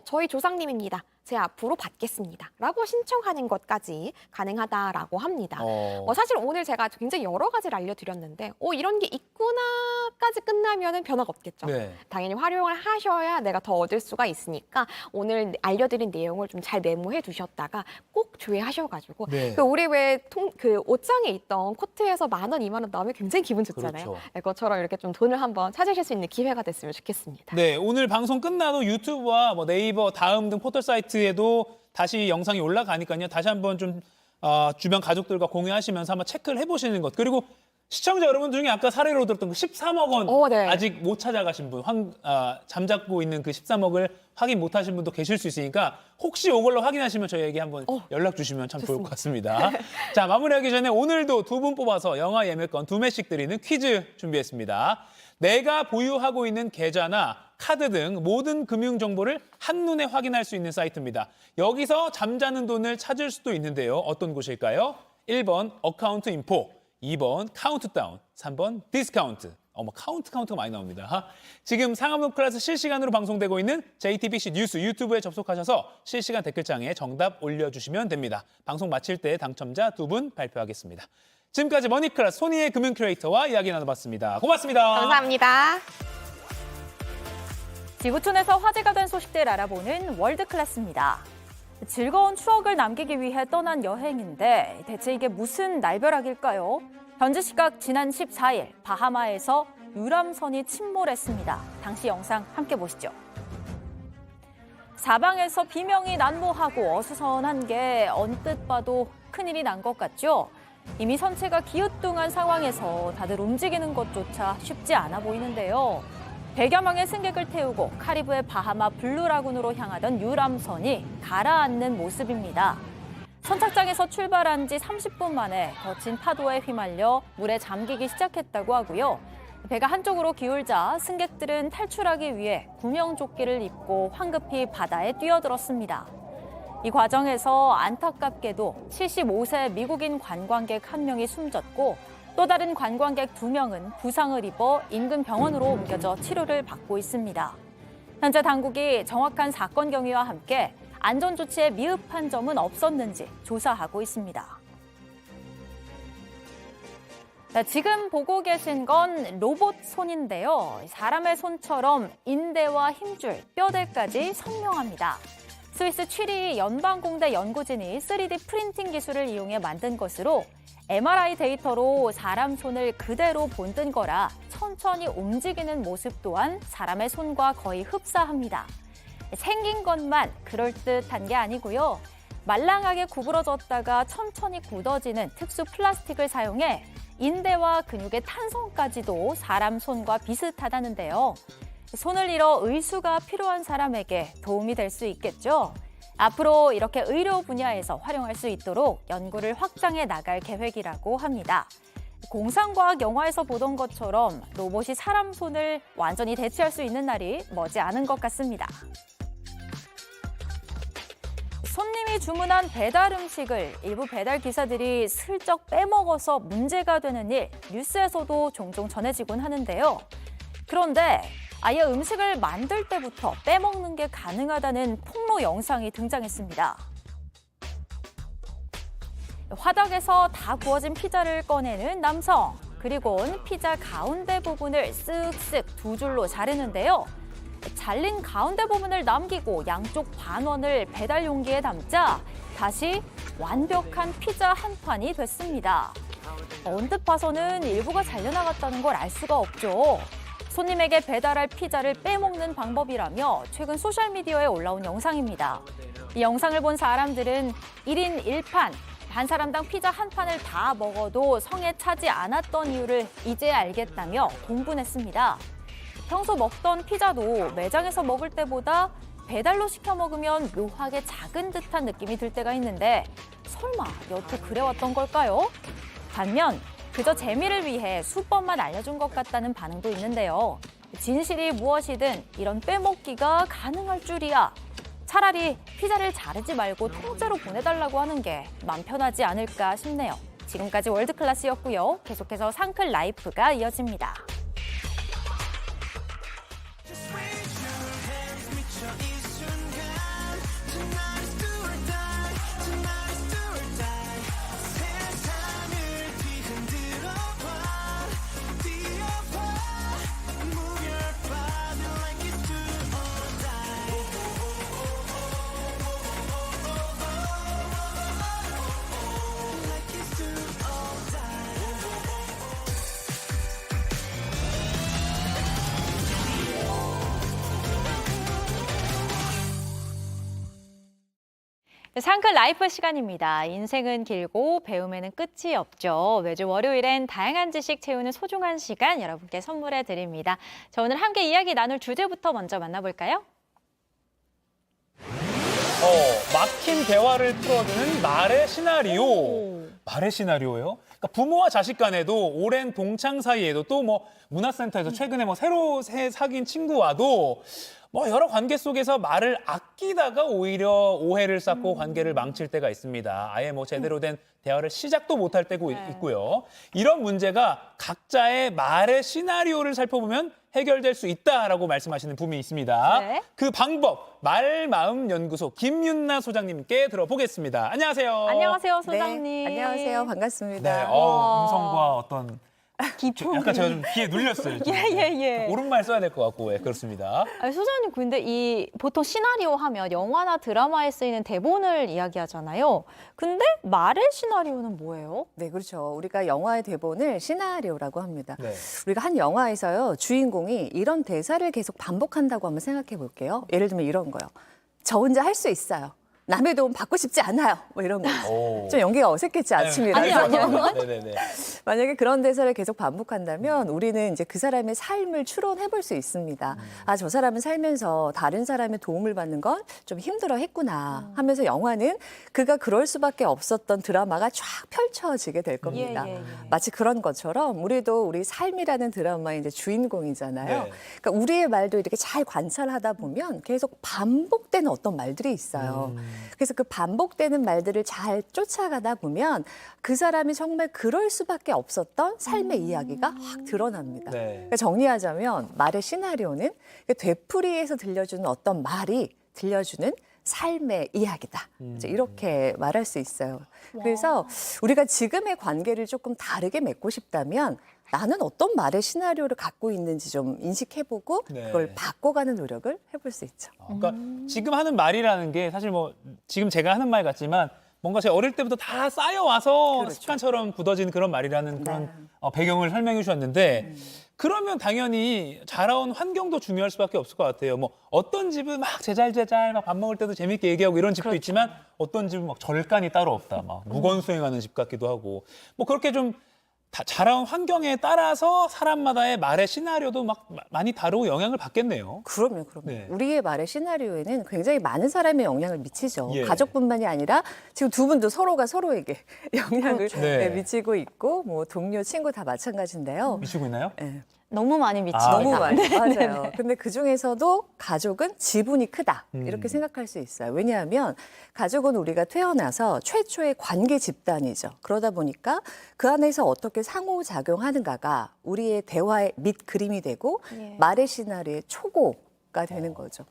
저희 조상님입니다. 제 앞으로 받겠습니다. 라고 신청하는 것까지 가능하다라고 합니다. 사실 오늘 제가 굉장히 여러 가지를 알려드렸는데 이런 게 있구나까지 끝나면 변화가 없겠죠. 네. 당연히 활용을 하셔야 내가 더 얻을 수가 있으니까 오늘 알려드린 내용을 좀 잘 메모해 두셨다가 꼭 조회하셔가지고 네. 우리 왜 옷장에 있던 코트에서 10,000원, 20,000원 나오면 굉장히 기분 좋잖아요. 그렇죠. 그것처럼 이렇게 좀 돈을 한번 찾으실 수 있는 기회가 됐으면 좋겠습니다. 네, 오늘 방송 끝나도 유튜브와 뭐 네이버, 다음 등 포털 사이트에도 다시 영상이 올라가니까요. 다시 한번 좀 주변 가족들과 공유하시면서 한번 체크를 해보시는 것. 그리고 시청자 여러분 중에 아까 사례로 들었던 그 13억 원 네. 아직 못 찾아가신 분, 잠잡고 있는 그 13억을 확인 못 하신 분도 계실 수 있으니까 혹시 이걸로 확인하시면 저희에게 한번 연락 주시면 참 좋을 것 같습니다. 자, 마무리하기 전에 오늘도 두 분 뽑아서 영화 예매권 2매씩 드리는 퀴즈 준비했습니다. 내가 보유하고 있는 계좌나 카드 등 모든 금융 정보를 한눈에 확인할 수 있는 사이트입니다. 여기서 잠자는 돈을 찾을 수도 있는데요. 어떤 곳일까요? 1번 어카운트 인포, 2번 카운트다운, 3번 디스카운트. 카운트가 많이 나옵니다. 지금 상암동 클래스 실시간으로 방송되고 있는 JTBC 뉴스 유튜브에 접속하셔서 실시간 댓글창에 정답 올려주시면 됩니다. 방송 마칠 때 당첨자 2분 발표하겠습니다. 지금까지 머니클래스 손희의 금융 큐레이터와 이야기 나눠봤습니다. 고맙습니다. 감사합니다. 지구촌에서 화제가 된 소식들 알아보는 월드클래스입니다. 즐거운 추억을 남기기 위해 떠난 여행인데 대체 이게 무슨 날벼락일까요? 현지 시각 지난 14일 바하마에서 유람선이 침몰했습니다. 당시 영상 함께 보시죠. 사방에서 비명이 난무하고 어수선한 게 언뜻 봐도 큰일이 난 것 같죠? 이미 선체가 기우뚱한 상황에서 다들 움직이는 것조차 쉽지 않아 보이는데요. 100여 명의 승객을 태우고 카리브해 바하마 블루라군으로 향하던 유람선이 가라앉는 모습입니다. 선착장에서 출발한 지 30분 만에 거친 파도에 휘말려 물에 잠기기 시작했다고 하고요. 배가 한쪽으로 기울자 승객들은 탈출하기 위해 구명조끼를 입고 황급히 바다에 뛰어들었습니다. 이 과정에서 안타깝게도 75세 미국인 관광객 1명이 숨졌고 또 다른 관광객 2명은 부상을 입어 인근 병원으로 옮겨져 치료를 받고 있습니다. 현재 당국이 정확한 사건 경위와 함께 안전조치에 미흡한 점은 없었는지 조사하고 있습니다. 지금 보고 계신 건 로봇 손인데요. 사람의 손처럼 인대와 힘줄, 뼈대까지 선명합니다. 스위스 취리 연방공대 연구진이 3D 프린팅 기술을 이용해 만든 것으로 MRI 데이터로 사람 손을 그대로 본뜬 거라 천천히 움직이는 모습 또한 사람의 손과 거의 흡사합니다. 생긴 것만 그럴듯한 게 아니고요. 말랑하게 구부러졌다가 천천히 굳어지는 특수 플라스틱을 사용해 인대와 근육의 탄성까지도 사람 손과 비슷하다는데요. 손을 잃어 의수가 필요한 사람에게 도움이 될 수 있겠죠. 앞으로 이렇게 의료 분야에서 활용할 수 있도록 연구를 확장해 나갈 계획이라고 합니다. 공상과학 영화에서 보던 것처럼 로봇이 사람 손을 완전히 대체할 수 있는 날이 머지 않은 것 같습니다. 손님이 주문한 배달 음식을 일부 배달 기사들이 슬쩍 빼먹어서 문제가 되는 일, 뉴스에서도 종종 전해지곤 하는데요. 그런데 아예 음식을 만들 때부터 빼먹는 게 가능하다는 폭로 영상이 등장했습니다. 화덕에서 다 구워진 피자를 꺼내는 남성, 그리고는 피자 가운데 부분을 쓱쓱 두 줄로 자르는데요. 잘린 가운데 부분을 남기고 양쪽 반원을 배달 용기에 담자 다시 완벽한 피자 한 판이 됐습니다. 언뜻 봐서는 일부가 잘려나갔다는 걸 알 수가 없죠. 손님에게 배달할 피자를 빼먹는 방법이라며 최근 소셜미디어에 올라온 영상입니다. 이 영상을 본 사람들은 1인 1판, 한 사람당 피자 한 판을 다 먹어도 성에 차지 않았던 이유를 이제 알겠다며 공분했습니다. 평소 먹던 피자도 매장에서 먹을 때보다 배달로 시켜 먹으면 묘하게 작은 듯한 느낌이 들 때가 있는데 설마 여태 그래왔던 걸까요? 반면 그저 재미를 위해 수법만 알려준 것 같다는 반응도 있는데요. 진실이 무엇이든 이런 빼먹기가 가능할 줄이야. 차라리 피자를 자르지 말고 통째로 보내달라고 하는 게 맘 편하지 않을까 싶네요. 지금까지 월드클래스였고요. 계속해서 상클 라이프가 이어집니다. 상클 라이프 시간입니다. 인생은 길고 배움에는 끝이 없죠. 매주 월요일엔 다양한 지식 채우는 소중한 시간 여러분께 선물해 드립니다. 자, 오늘 함께 이야기 나눌 주제부터 먼저 만나볼까요? 막힌 대화를 풀어주는 말의 시나리오. 말의 시나리오요? 그러니까 부모와 자식 간에도 오랜 동창 사이에도 또 뭐 문화센터에서 최근에 뭐 새로 사귄 친구와도 뭐 여러 관계 속에서 말을 아끼다가 오히려 오해를 쌓고 관계를 망칠 때가 있습니다. 아예 뭐 제대로 된 대화를 시작도 못할 때고 있고요. 이런 문제가 각자의 말의 시나리오를 살펴보면 해결될 수 있다라고 말씀하시는 분이 있습니다. 네. 그 방법 말마음연구소 김윤나 소장님께 들어보겠습니다. 안녕하세요. 안녕하세요, 소장님. 네, 안녕하세요. 반갑습니다. 네, 음성과 어떤 기품. 약간 제가 좀 귀에 눌렸어요. 지금. 예. 옳은말 써야 될 것 같고, 예, 그렇습니다. 아니, 소장님, 근데 이 보통 시나리오 하면 영화나 드라마에 쓰이는 대본을 이야기하잖아요. 근데 말의 시나리오는 뭐예요? 네, 그렇죠. 우리가 영화의 대본을 시나리오라고 합니다. 네. 우리가 한 영화에서요, 주인공이 이런 대사를 계속 반복한다고 한번 생각해 볼게요. 예를 들면 이런 거요. 저 혼자 할 수 있어요. 남의 도움 받고 싶지 않아요. 뭐 이런 거. 오. 좀 연기가 어색했지, 아침이라서. 아니요. 네네네. 만약에 그런 대사를 계속 반복한다면 우리는 이제 그 사람의 삶을 추론해 볼 수 있습니다. 아, 저 사람은 살면서 다른 사람의 도움을 받는 건 좀 힘들어 했구나 하면서 영화는 그가 그럴 수밖에 없었던 드라마가 쫙 펼쳐지게 될 겁니다. 예. 마치 그런 것처럼 우리도 우리 삶이라는 드라마의 이제 주인공이잖아요. 네. 그러니까 우리의 말도 이렇게 잘 관찰하다 보면 계속 반복되는 어떤 말들이 있어요. 그래서 그 반복되는 말들을 잘 쫓아가다 보면 그 사람이 정말 그럴 수밖에 없었던 삶의 이야기가 확 드러납니다. 네. 그러니까 정리하자면 말의 시나리오는 되풀이에서 들려주는 어떤 말이 들려주는 삶의 이야기다. 이제 이렇게 말할 수 있어요. 그래서 우리가 지금의 관계를 조금 다르게 맺고 싶다면 나는 어떤 말의 시나리오를 갖고 있는지 좀 인식해보고 네. 그걸 바꿔가는 노력을 해볼 수 있죠. 그러니까 지금 하는 말이라는 게 사실 뭐 지금 제가 하는 말 같지만 뭔가 제가 어릴 때부터 다 쌓여와서 그렇죠. 습관처럼 굳어진 그런 말이라는 그런 네. 배경을 설명해 주셨는데 그러면 당연히 자라온 환경도 중요할 수밖에 없을 것 같아요. 뭐 어떤 집은 막 제잘제잘 막 밥 먹을 때도 재밌게 얘기하고 이런 집도 있지만 어떤 집은 막 절간이 따로 없다. 막 무건수행하는 집 같기도 하고 뭐 그렇게 좀 자라온 환경에 따라서 사람마다의 말의 시나리오도 막 많이 다르고 영향을 받겠네요. 그럼요. 네. 우리의 말의 시나리오에는 굉장히 많은 사람의 영향을 미치죠. 예. 가족뿐만이 아니라 지금 두 분도 서로가 서로에게 영향을 그렇죠. 네. 미치고 있고 뭐 동료, 친구 다 마찬가지인데요. 미치고 있나요? 네. 너무 많이 미치니까. 아, 너무 많이 네, 맞아요. 근데 그 중에서도 가족은 지분이 크다 이렇게 음. 생각할 수 있어요. 왜냐하면 가족은 우리가 태어나서 최초의 관계 집단이죠. 그러다 보니까 그 안에서 어떻게 상호작용하는가가 우리의 대화의 밑 그림이 되고 예. 말의 시나리오의 초고가 되는 거죠.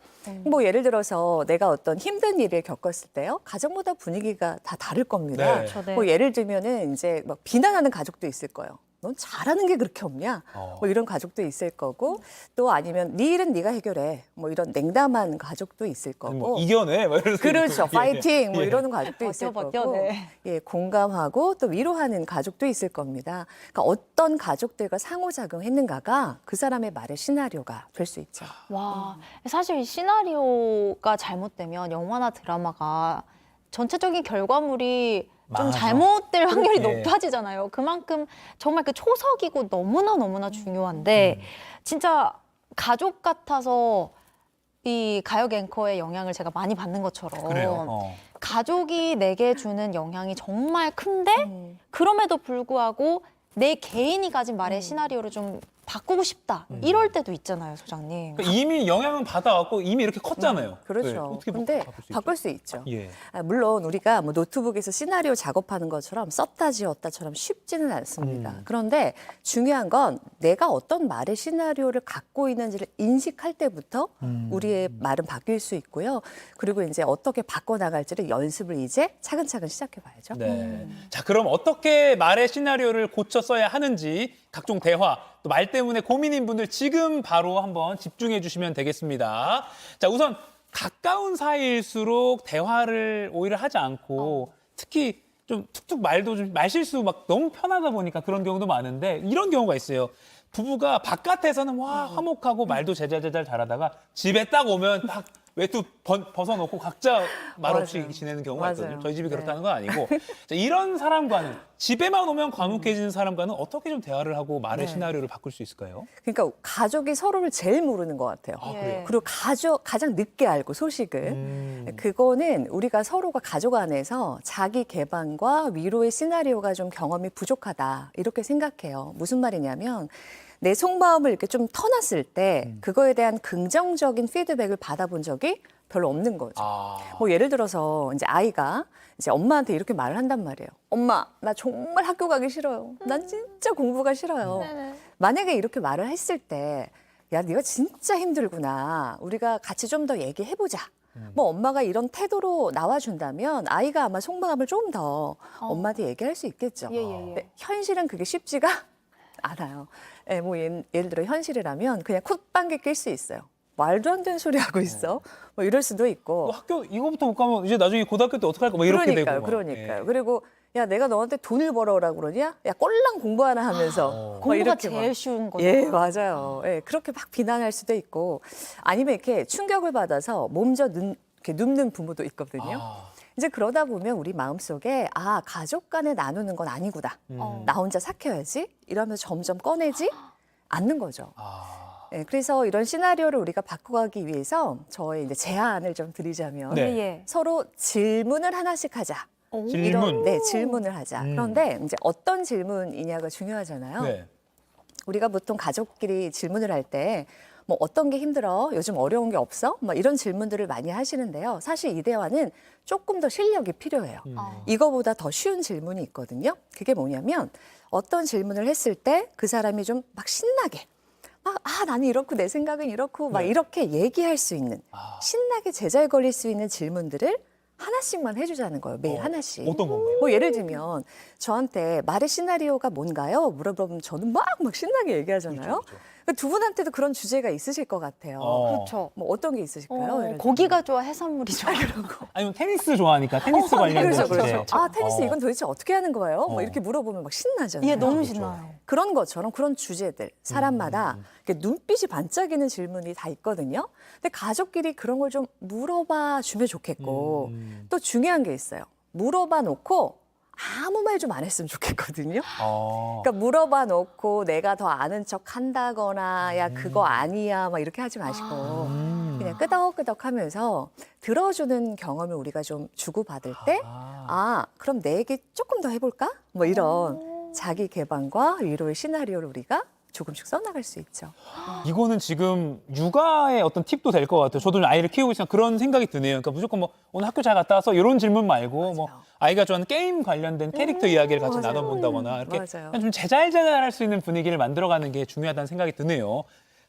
뭐 예를 들어서 내가 어떤 힘든 일을 겪었을 때요, 가정마다 분위기가 다 다를 겁니다. 네. 그렇죠, 네. 뭐 예를 들면은 이제 막 비난하는 가족도 있을 거예요. 넌 잘하는 게 그렇게 없냐? 뭐 이런 가족도 있을 거고, 또 아니면 네 일은 네가 해결해. 뭐 이런 냉담한 가족도 있을 거고. 뭐 이겨내? 막 이럴 수도 그렇죠. 있고. 파이팅! 뭐 예. 이러는 가족도 있을 버텨, 거고. 네. 예, 공감하고 또 위로하는 가족도 있을 겁니다. 그러니까 어떤 가족들과 상호작용했는가가 그 사람의 말의 시나리오가 될 수 있죠. 와, 사실 이 시나리오가 잘못되면 영화나 드라마가 전체적인 결과물이 좀 맞아. 잘못될 확률이 예. 높아지잖아요. 그만큼 정말 그 초석이고 너무나 중요한데 진짜 가족 같아서 이 가요 앵커의 영향을 제가 많이 받는 것처럼 그래요. 가족이 내게 주는 영향이 정말 큰데 그럼에도 불구하고 내 개인이 가진 말의 시나리오를 좀 바꾸고 싶다. 이럴 때도 있잖아요, 소장님. 그러니까 이미 영향은 받아왔고 이미 이렇게 컸잖아요. 네, 그렇죠. 어떻게 근데 바꿀 수 있죠? 바꿀 수 있죠. 예. 물론 우리가 뭐 노트북에서 시나리오 작업하는 것처럼 썼다 지웠다처럼 쉽지는 않습니다. 그런데 중요한 건 내가 어떤 말의 시나리오를 갖고 있는지를 인식할 때부터 우리의 말은 바뀔 수 있고요. 그리고 이제 어떻게 바꿔나갈지를 연습을 이제 차근차근 시작해봐야죠. 네. 자, 그럼 어떻게 말의 시나리오를 고쳐 써야 하는지 각종 대화, 또 말 때문에 고민인 분들 지금 바로 한번 집중해 주시면 되겠습니다. 자, 우선 가까운 사이일수록 대화를 오히려 하지 않고 특히 좀 툭툭 말도 좀 말실수 막 너무 편하다 보니까 그런 경우도 많은데 이런 경우가 있어요. 부부가 바깥에서는 와 화목하고 말도 제잘제잘 잘하다가 집에 딱 오면 딱 외투 벗어놓고 각자 말 없이 맞아요. 지내는 경우가 맞아요. 있거든요. 저희 집이 네. 그렇다는 건 아니고 자, 이런 사람과는 집에만 오면 과묵해지는 사람과는 어떻게 좀 대화를 하고 말의 네. 시나리오를 바꿀 수 있을까요? 그러니까 가족이 서로를 제일 모르는 것 같아요. 아, 예. 그래요? 그리고 가장 늦게 알고 소식을. 그거는 우리가 서로가 가족 안에서 자기 개방과 위로의 시나리오가 좀 경험이 부족하다 이렇게 생각해요. 무슨 말이냐면 내 속마음을 이렇게 좀 터놨을 때 그거에 대한 긍정적인 피드백을 받아본 적이 별로 없는 거죠. 아, 뭐 예를 들어서 이제 아이가 이제 엄마한테 이렇게 말을 한단 말이에요. 엄마, 나 정말 학교 가기 싫어요. 난 진짜 공부가 싫어요. 만약에 이렇게 말을 했을 때, 야, 네가 진짜 힘들구나. 우리가 같이 좀 더 얘기해보자. 뭐 엄마가 이런 태도로 나와준다면 아이가 아마 속마음을 좀 더 엄마한테 얘기할 수 있겠죠. 예. 근데 현실은 그게 쉽지가 알아요. 예, 뭐 예를 들어 현실이라면 그냥 콧방귀 낄 수 있어요. 말도 안 되는 소리 하고 있어. 뭐 이럴 수도 있고. 학교 이거부터 못 가면 이제 나중에 고등학교 때 어떡할까 뭐 이렇게 되고. 막. 그러니까요. 예. 그리고 야 내가 너한테 돈을 벌어오라고 그러냐? 야 꼴랑 공부하나 하면서 막 공부가 이렇게 제일 막. 쉬운 거죠. 예, 맞아요. 예, 그렇게 막 비난할 수도 있고 아니면 이렇게 충격을 받아서 몸져 이렇게 눕는 부모도 있거든요. 이제 그러다 보면 우리 마음속에 아, 가족 간에 나누는 건 아니구나. 나 혼자 삭혀야지. 이러면서 점점 꺼내지 않는 거죠. 예, 그래서 이런 시나리오를 우리가 바꿔가기 위해서 저의 이제 제안을 좀 드리자면 네. 예. 서로 질문을 하나씩 하자. 질문. 네, 질문을 하자. 그런데 이제 어떤 질문이냐가 중요하잖아요. 네. 우리가 보통 가족끼리 질문을 할 때 뭐 어떤 게 힘들어? 요즘 어려운 게 없어? 뭐 이런 질문들을 많이 하시는데요. 사실 이 대화는 조금 더 실력이 필요해요. 이거보다 더 쉬운 질문이 있거든요. 그게 뭐냐면 어떤 질문을 했을 때 그 사람이 좀 막 신나게 막 아, 나는 이렇고 내 생각은 이렇고 막 네. 이렇게 얘기할 수 있는 신나게 제잘 걸릴 수 있는 질문들을 하나씩만 해주자는 거예요. 매일 하나씩. 어떤 건가요? 뭐 예를 들면 저한테 말의 시나리오가 뭔가요? 물어보면 저는 막 신나게 얘기하잖아요. 그두 분한테도 그런 주제가 있으실 것 같아요. 그렇죠. 뭐 어떤 게 있으실까요? 예를 고기가 좋아, 해산물이 좋아. 아니면 테니스 좋아하니까 테니스 관련된 그렇죠, 주제. 그렇죠. 아, 테니스 이건 도대체 어떻게 하는 거예요? 뭐 이렇게 물어보면 막 신나잖아요. 예, 너무 신나요. 그런 것처럼 그런 주제들 사람마다 이렇게 눈빛이 반짝이는 질문이 다 있거든요. 근데 가족끼리 그런 걸 좀 물어봐 주면 좋겠고 또 중요한 게 있어요. 물어봐 놓고 아무 말 좀 안 했으면 좋겠거든요. 그러니까 물어봐 놓고 내가 더 아는 척 한다거나 야 그거 아니야 막 이렇게 하지 마시고 그냥 끄덕끄덕 하면서 들어주는 경험을 우리가 좀 주고받을 때 아, 그럼 내 얘기 조금 더 해볼까? 뭐 이런 자기 개방과 위로의 시나리오를 우리가 조금씩 써나갈 수 있죠. 이거는 지금 육아의 어떤 팁도 될 것 같아요. 저도 아이를 키우고 있으면 그런 생각이 드네요. 그러니까 무조건 뭐 오늘 학교 잘 갔다 와서 이런 질문 말고 뭐 아이가 좋아하는 게임 관련된 캐릭터 이야기를 같이 맞아요. 나눠본다거나 이렇게 맞아요. 그냥 좀 제잘제잘할 수 있는 분위기를 만들어가는 게 중요하다는 생각이 드네요.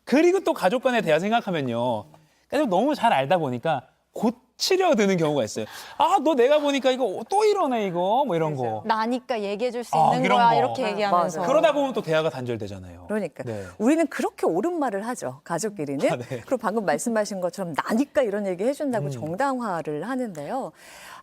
그리고 또 가족 간의 대화 생각하면요. 그러니까 너무 잘 알다 보니까 고치려 드는 경우가 있어요. 아, 너 내가 보니까 이거 또 이러네 이거 뭐 이런 거. 나니까 얘기해 줄 수 아, 있는 이런 거야. 거. 이렇게 얘기하면서. 맞아요. 그러다 보면 또 대화가 단절되잖아요. 그러니까 네. 우리는 그렇게 옳은 말을 하죠. 가족끼리는. 아, 네. 그리고 방금 말씀하신 것처럼 나니까 이런 얘기 해준다고 정당화를 하는데요.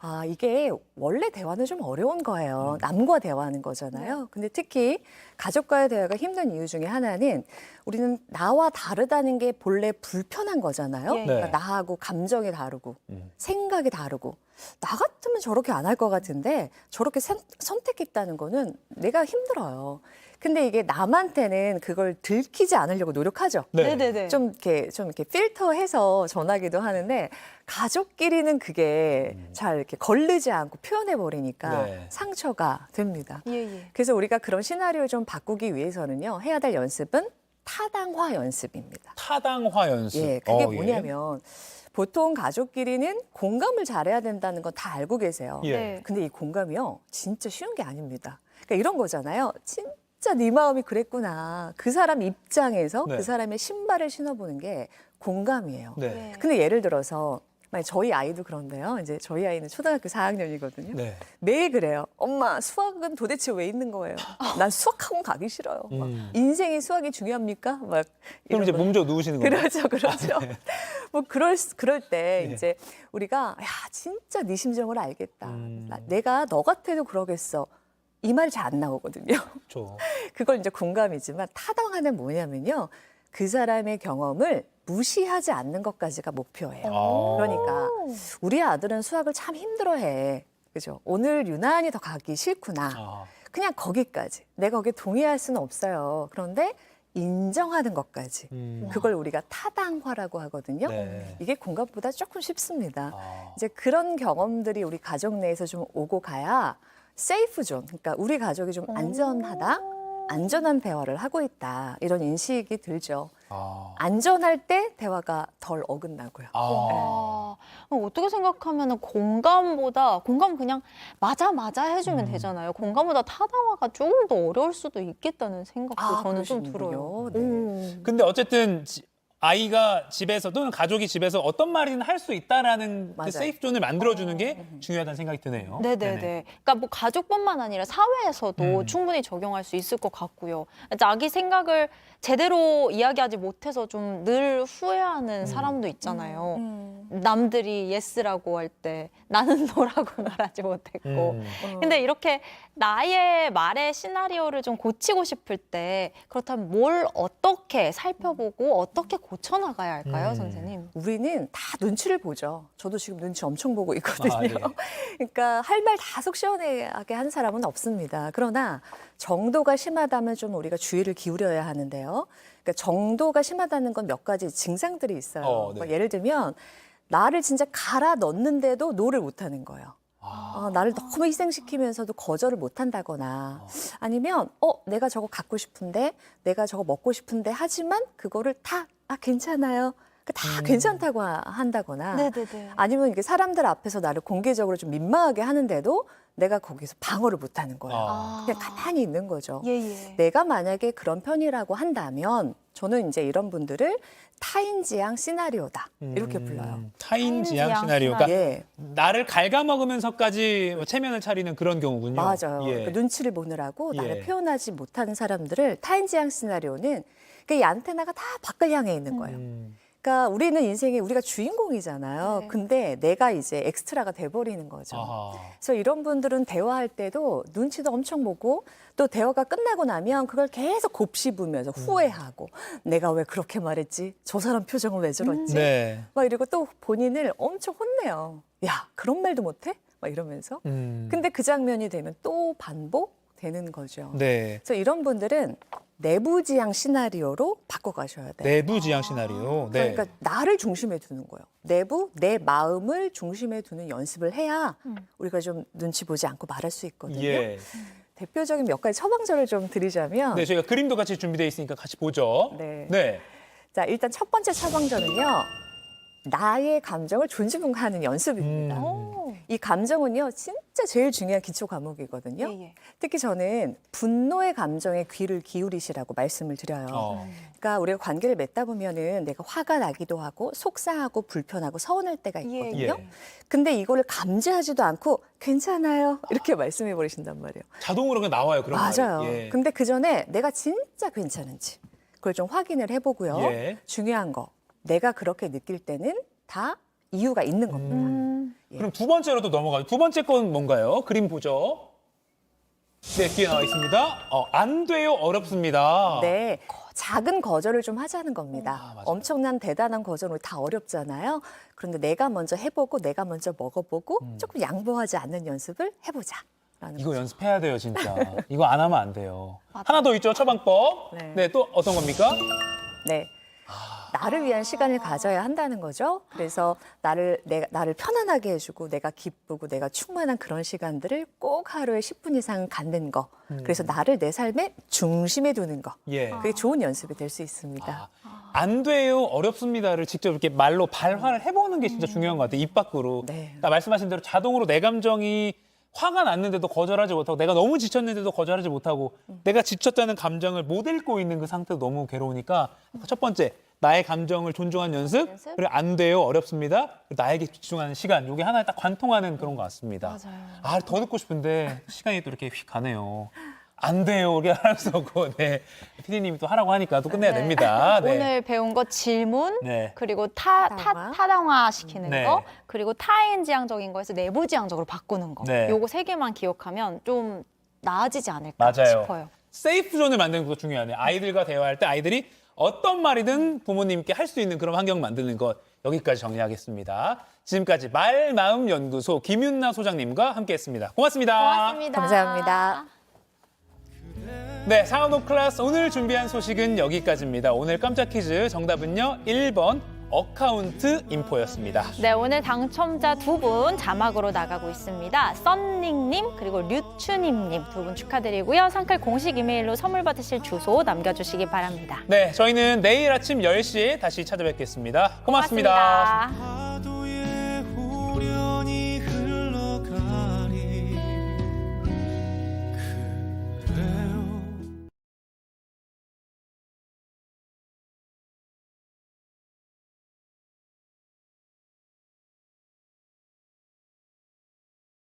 아, 이게 원래 대화는 좀 어려운 거예요. 남과 대화하는 거잖아요. 근데 특히 가족과의 대화가 힘든 이유 중에 하나는 우리는 나와 다르다는 게 본래 불편한 거잖아요. 예. 그러니까 네. 나하고 감정이 다르고 생각이 다르고 나 같으면 저렇게 안 할 것 같은데 저렇게 선택했다는 거는 내가 힘들어요. 근데 이게 남한테는 그걸 들키지 않으려고 노력하죠. 네. 네네네. 좀 이렇게 필터해서 전하기도 하는데 가족끼리는 그게 잘 이렇게 걸르지 않고 표현해 버리니까 네. 상처가 됩니다. 예, 예. 그래서 우리가 그런 시나리오를 좀 바꾸기 위해서는요. 해야 될 연습은 타당화 연습입니다. 타당화 연습. 예, 그게 뭐냐면 보통 가족끼리는 공감을 잘해야 된다는 건 다 알고 계세요. 예. 네. 근데 이 공감이요, 진짜 쉬운 게 아닙니다. 그러니까 이런 거잖아요. 진짜 네 마음이 그랬구나. 그 사람 입장에서 네. 그 사람의 신발을 신어보는 게 공감이에요. 네. 근데 예를 들어서 만약 저희 아이도 그런데요. 이제 저희 아이는 초등학교 4학년이거든요. 네. 매일 그래요. 엄마, 수학은 도대체 왜 있는 거예요? 난 수학학원 가기 싫어요. 막 인생에 수학이 중요합니까? 막 그럼 이런 이제 거. 몸져 누우시는 거예요? 그렇죠, 그렇죠. 뭐 그럴 때 네. 이제 우리가 야 진짜 네 심정을 알겠다. 내가 너 같아도 그러겠어. 이 말이 잘 안 나오거든요. 그렇죠. 그걸 이제 공감이지만 타당화는 뭐냐면요. 그 사람의 경험을 무시하지 않는 것까지가 목표예요. 그러니까 우리 아들은 수학을 참 힘들어해. 그죠? 오늘 유난히 더 가기 싫구나. 아. 그냥 거기까지. 내가 거기에 동의할 수는 없어요. 그런데 인정하는 것까지. 그걸 우리가 타당화라고 하거든요. 네. 이게 공감보다 조금 쉽습니다. 아. 이제 그런 경험들이 우리 가족 내에서 좀 오고 가야 세이프 존, 그러니까 우리 가족이 좀 안전하다, 안전한 대화를 하고 있다 이런 인식이 들죠. 아. 안전할 때 대화가 덜 어긋나고요. 아. 어떻게 생각하면 공감보다 공감 그냥 맞아 해주면 되잖아요. 공감보다 타당화가 조금 더 어려울 수도 있겠다는 생각도 저는 좀 그러시는군요. 들어요. 네. 근데 어쨌든 아이가 집에서 또는 가족이 집에서 어떤 말이든 할 수 있다라는 맞아요. 그 세이프 존을 만들어주는 게 중요하다는 생각이 드네요. 네네네. 그러니까 뭐 가족뿐만 아니라 사회에서도 충분히 적용할 수 있을 것 같고요. 자기 생각을 제대로 이야기하지 못해서 좀 늘 후회하는 사람도 있잖아요. 남들이 예스라고 할 때 나는 노라고 말하지 못했고. 근데 이렇게 나의 말의 시나리오를 좀 고치고 싶을 때 그렇다면 뭘 어떻게 살펴보고 어떻게 고쳐나가야 할까요, 선생님? 우리는 다 눈치를 보죠. 저도 지금 눈치 엄청 보고 있거든요. 아, 네. 그러니까 할 말 다 속 시원하게 하는 사람은 없습니다. 그러나 정도가 심하다면 좀 우리가 주의를 기울여야 하는데요. 그러니까 정도가 심하다는 건 몇 가지 증상들이 있어요. 네. 그러니까 예를 들면 나를 진짜 갈아 넣는데도 노를 못하는 거예요. 나를 너무 희생시키면서도 거절을 못한다거나 아니면 내가 저거 갖고 싶은데 내가 저거 먹고 싶은데 하지만 그거를 다 괜찮아요. 다 괜찮다고 한다거나 네네네. 아니면 이게 사람들 앞에서 나를 공개적으로 좀 민망하게 하는데도 내가 거기서 방어를 못하는 거예요. 그냥 가만히 있는 거죠. 예예. 내가 만약에 그런 편이라고 한다면 저는 이제 이런 분들을 타인지향 시나리오다 이렇게 불러요. 타인지향 타인지향 시나리오가 예. 나를 갉아먹으면서까지 체면을 차리는 그런 경우군요. 맞아요. 예. 그러니까 눈치를 보느라고 나를 예. 표현하지 못하는 사람들을 타인지향 시나리오는 이 안테나가 다 밖을 향해 있는 거예요. 그러니까 우리는 인생에 우리가 주인공이잖아요. 네. 근데 내가 이제 엑스트라가 돼버리는 거죠. 아하. 그래서 이런 분들은 대화할 때도 눈치도 엄청 보고 또 대화가 끝나고 나면 그걸 계속 곱씹으면서 후회하고 내가 왜 그렇게 말했지? 저 사람 표정은 왜 저랬지? 네. 막 이러고 또 본인을 엄청 혼내요. 야, 그런 말도 못해? 막 이러면서. 근데 그 장면이 되면 또 반복되는 거죠. 네. 그래서 이런 분들은 내부지향 시나리오로 바꿔가셔야 돼요. 내부지향 시나리오. 네. 그러니까 나를 중심에 두는 거예요. 내 마음을 중심에 두는 연습을 해야 우리가 좀 눈치 보지 않고 말할 수 있거든요. 예. 대표적인 몇 가지 처방전을 좀 드리자면 네, 저희가 그림도 같이 준비되어 있으니까 같이 보죠. 네. 네. 자, 일단 첫 번째 처방전은요. 나의 감정을 존중하는 연습입니다. 이 감정은요, 진짜 제일 중요한 기초 과목이거든요. 예. 특히 저는 분노의 감정에 귀를 기울이시라고 말씀을 드려요. 그러니까 우리가 관계를 맺다 보면은 내가 화가 나기도 하고 속상하고 불편하고 서운할 때가 있거든요. 예. 근데 이거를 감지하지도 않고 괜찮아요 이렇게 말씀해 버리신단 말이에요. 자동으로 그냥 나와요, 그런 맞아요. 말이. 예. 근데 그 전에 내가 진짜 괜찮은지 그걸 좀 확인을 해보고요. 예. 중요한 거 내가 그렇게 느낄 때는 다 이유가 있는 겁니다. 예. 그럼 두 번째로 또 넘어가요. 두 번째 건 뭔가요? 그림 보죠. 네, 뒤에 나와 있습니다. 안 돼요, 어렵습니다. 네, 작은 거절을 좀 하자는 겁니다. 맞아요. 엄청난 대단한 거절은 다 어렵잖아요. 그런데 내가 먼저 해보고 내가 먼저 먹어보고 조금 양보하지 않는 연습을 해보자. 이거 연습해야 돼요, 진짜. 이거 안 하면 안 돼요. 하나 더 있죠, 처방법. 네. 네, 또 어떤 겁니까? 네. 나를 위한 시간을 가져야 한다는 거죠. 그래서 나를 편안하게 해주고 내가 기쁘고 내가 충만한 그런 시간들을 꼭 하루에 10분 이상 갖는 거. 그래서 나를 내 삶의 중심에 두는 거. 예. 그게 좋은 연습이 될 수 있습니다. 안 돼요, 어렵습니다를 직접 이렇게 말로 발화를 해보는 게 진짜 중요한 것 같아요. 입 밖으로. 네. 그러니까 말씀하신 대로 자동으로 내 감정이 화가 났는데도 거절하지 못하고 내가 너무 지쳤는데도 거절하지 못하고 내가 지쳤다는 감정을 못 읽고 있는 그 상태도 너무 괴로우니까 첫 번째, 나의 감정을 존중하는 연습, 그리고 안 돼요, 어렵습니다. 그리고 나에게 집중하는 시간, 이게 하나에 딱 관통하는 그런 것 같습니다. 맞아요. 더 듣고 싶은데 시간이 또 이렇게 휙 가네요. 안 돼요, 이렇게 할 수 없고, 네. PD님이 또 하라고 하니까 또 끝내야 됩니다. 네. 오늘 배운 거 질문, 네. 그리고 타당화. 타당화 시키는 네. 거, 그리고 타인지향적인 거에서 내부지향적으로 바꾸는 거. 네. 요거 세 개만 기억하면 좀 나아지지 않을까 맞아요. 싶어요. 세이프 존을 만드는 것도 중요하네요. 아이들과 대화할 때 아이들이 어떤 말이든 부모님께 할 수 있는 그런 환경 만드는 것, 여기까지 정리하겠습니다. 지금까지 말, 마음 연구소 김윤나 소장님과 함께했습니다. 고맙습니다. 감사합니다. 네, 사운드 클래스 오늘 준비한 소식은 여기까지입니다. 오늘 깜짝 퀴즈 정답은요, 1번 어카운트 인포였습니다. 네, 오늘 당첨자 2분 자막으로 나가고 있습니다. 썬닝님 그리고 류추님님 2분 축하드리고요. 상클 공식 이메일로 선물 받으실 주소 남겨주시기 바랍니다. 네, 저희는 내일 아침 10시에 다시 찾아뵙겠습니다. 고맙습니다. 고맙습니다.